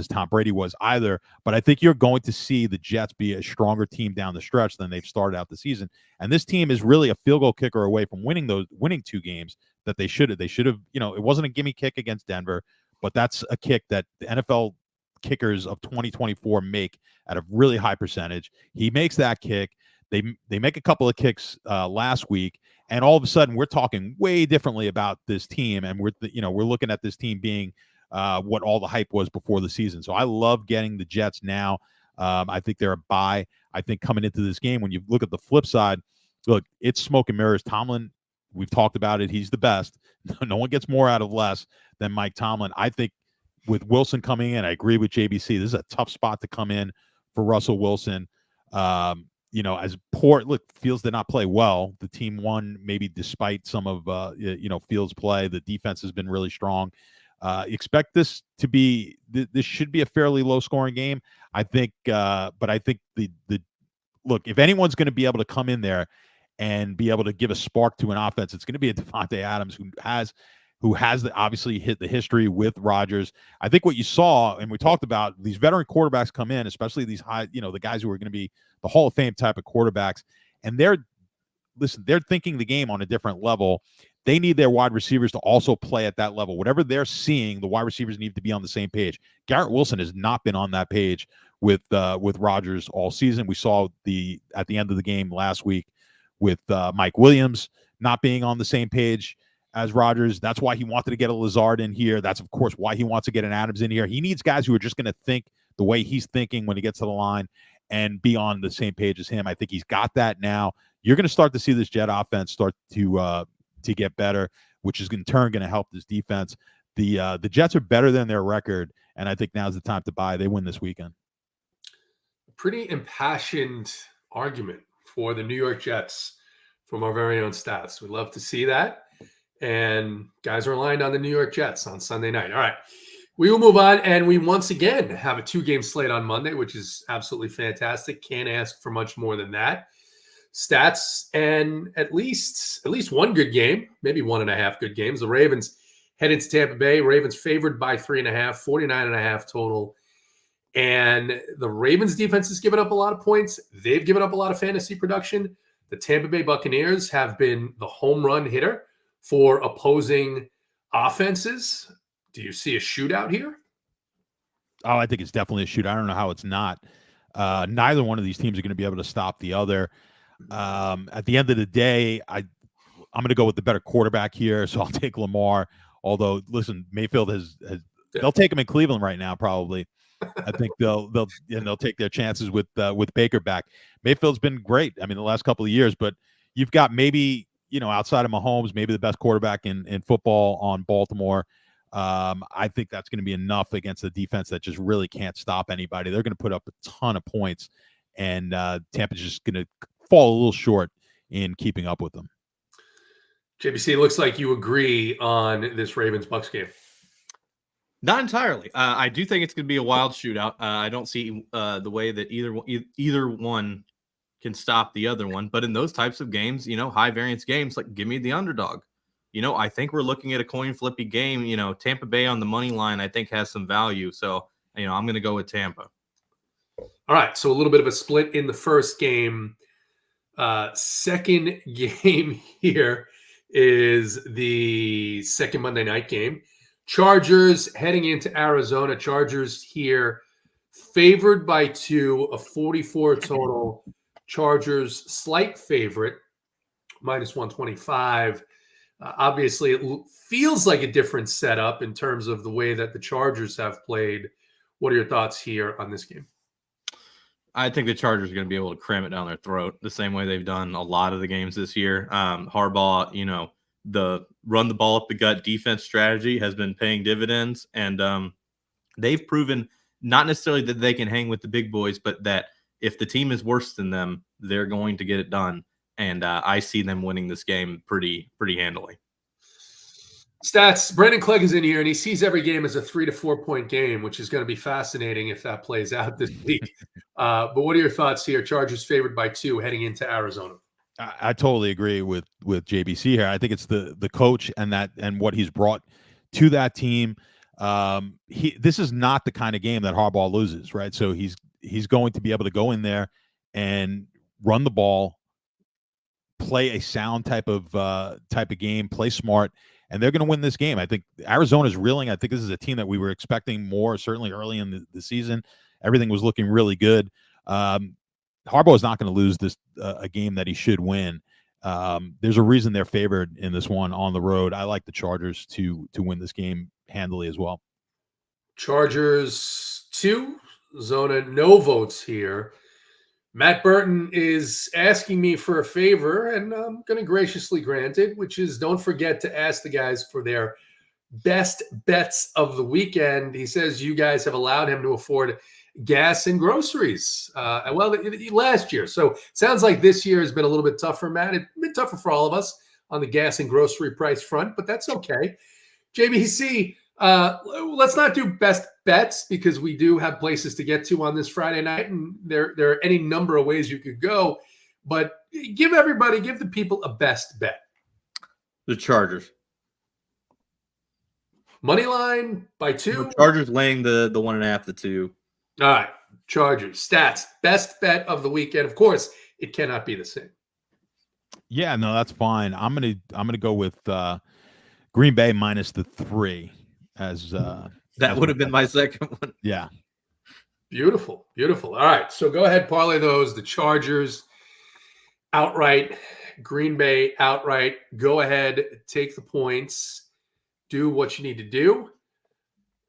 C: Tom Brady was either. But I think you're going to see the Jets be a stronger team down the stretch than they've started out the season. And this team is really a field goal kicker away from winning 2 games that they should have. They should have, it wasn't a gimme kick against Denver, but that's a kick that the NFL kickers of 2024 make at a really high percentage. He makes that kick. They make a couple of kicks last week, and all of a sudden we're talking way differently about this team, and we're looking at this team being what all the hype was before the season. So I love getting the Jets now. I think they're a buy. I think coming into this game, when you look at the flip side, look, it's smoke and mirrors. Tomlin, we've talked about it. He's the best. No one gets more out of less than Mike Tomlin. I think with Wilson coming in, I agree with JBC. This is a tough spot to come in for Russell Wilson. As Fields did not play well. The team won maybe despite some of Fields' play. The defense has been really strong. Expect this to be this should be a fairly low scoring game. I think, but I think the look, if anyone's going to be able to come in there and be able to give a spark to an offense, it's going to be a Davante Adams who has obviously hit the history with Rodgers. I think what you saw, and we talked about, these veteran quarterbacks come in, especially these high, the guys who are going to be the Hall of Fame type of quarterbacks, and they're thinking the game on a different level. They need their wide receivers to also play at that level. Whatever they're seeing, the wide receivers need to be on the same page. Garrett Wilson has not been on that page with Rodgers all season. We saw at the end of the game last week with Mike Williams not being on the same page as Rodgers. That's why he wanted to get a Lazard in here. That's, of course, why he wants to get an Adams in here. He needs guys who are just going to think the way he's thinking when he gets to the line and be on the same page as him. I think he's got that now. You're going to start to see this Jet offense start to get better, which is in turn going to help this defense. The Jets are better than their record, and I think now's the time to buy. They win this weekend.
A: Pretty impassioned argument for the New York Jets from our very own Stats. We'd love to see that. And guys are aligned on the New York Jets on Sunday night. All right. We will move on, and we once again have a 2-game slate on Monday, which is absolutely fantastic. Can't ask for much more than that. Stats and at least one good game, maybe 1.5 good games. The Ravens head into Tampa Bay. Ravens favored by 3.5, 49.5 total. And the Ravens defense has given up a lot of points. They've given up a lot of fantasy production. The Tampa Bay Buccaneers have been the home run hitter for opposing offenses. Do you see a shootout here?
C: Oh, I think it's definitely a shootout. I don't know how it's not. Neither one of these teams are going to be able to stop the other. At the end of the day, I'm going to go with the better quarterback here, so I'll take Lamar. Although, listen, Mayfield they'll take him in Cleveland right now, probably. I think they'll take their chances with Baker back. Mayfield's been great. I mean, the last couple of years, but you've got maybe, outside of Mahomes, maybe the best quarterback in football on Baltimore. I think that's going to be enough against a defense that just really can't stop anybody. They're going to put up a ton of points, and Tampa's just going to fall a little short in keeping up with them.
A: JBC, it looks like you agree on this Ravens-Bucks game.
D: Not entirely. I do think it's going to be a wild shootout. I don't see the way that either one can stop the other one. But in those types of games, high variance games, like give me the underdog. I think we're looking at a coin flippy game. Tampa Bay on the money line, I think, has some value. So, I'm going to go with Tampa.
A: All right. So a little bit of a split in the first game. Second game here is the second Monday night game. Chargers heading into Arizona. Chargers here favored by 2, a 44 total. Chargers slight favorite, minus 125. Obviously, it feels like a different setup in terms of the way that the Chargers have played. What are your thoughts here on this game?
D: I think the Chargers are going to be able to cram it down their throat the same way they've done a lot of the games this year. Harbaugh, the run the ball up the gut defense strategy has been paying dividends, and they've proven not necessarily that they can hang with the big boys, but that if the team is worse than them, they're going to get it done. And I see them winning this game pretty handily.
A: Stats, Brandon Clegg is in here, and he sees every game as a 3 to 4 point game, which is going to be fascinating if that plays out this week. But what are your thoughts here? Chargers favored by 2 heading into Arizona.
C: I totally agree with JBC here. I think it's the coach and what he's brought to that team. This is not the kind of game that Harbaugh loses, right? So he's going to be able to go in there and run the ball, play a sound type of game, play smart, and they're going to win this game. I think Arizona's reeling. I think this is a team that we were expecting more, certainly early in the season. Everything was looking really good. Harbaugh is not going to lose this a game that he should win. There's a reason they're favored in this one on the road. I like the Chargers to win this game handily as well.
A: Chargers 2, Zona no votes here. Matt Burton is asking me for a favor, and I'm going to graciously grant it, which is don't forget to ask the guys for their best bets of the weekend. He says you guys have allowed him to afford gas and groceries last year. So sounds like this year has been a little bit tougher, Matt. It's been tougher for all of us on the gas and grocery price front, but that's okay. JBC, let's not do best bets because we do have places to get to on this Friday night, and there are any number of ways you could go. But give the people a best bet.
D: The Chargers.
A: Money line by 2.
D: The Chargers laying the 1.5 to 2.
A: All right, Chargers. Stats, best bet of the weekend. Of course, it cannot be the same.
C: Yeah, no, that's fine. I'm gonna go with Green Bay minus the 3 as
D: that would have been my second one.
C: Yeah.
A: Beautiful. All right, so go ahead, parlay those. The Chargers outright Green Bay outright. Go ahead, take the points, do what you need to do.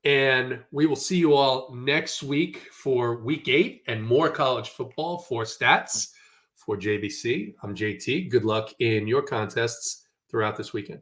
A: And we will see you all next week for week 8 and more college football for stats. For JBC, I'm JT. Good luck in your contests throughout this weekend.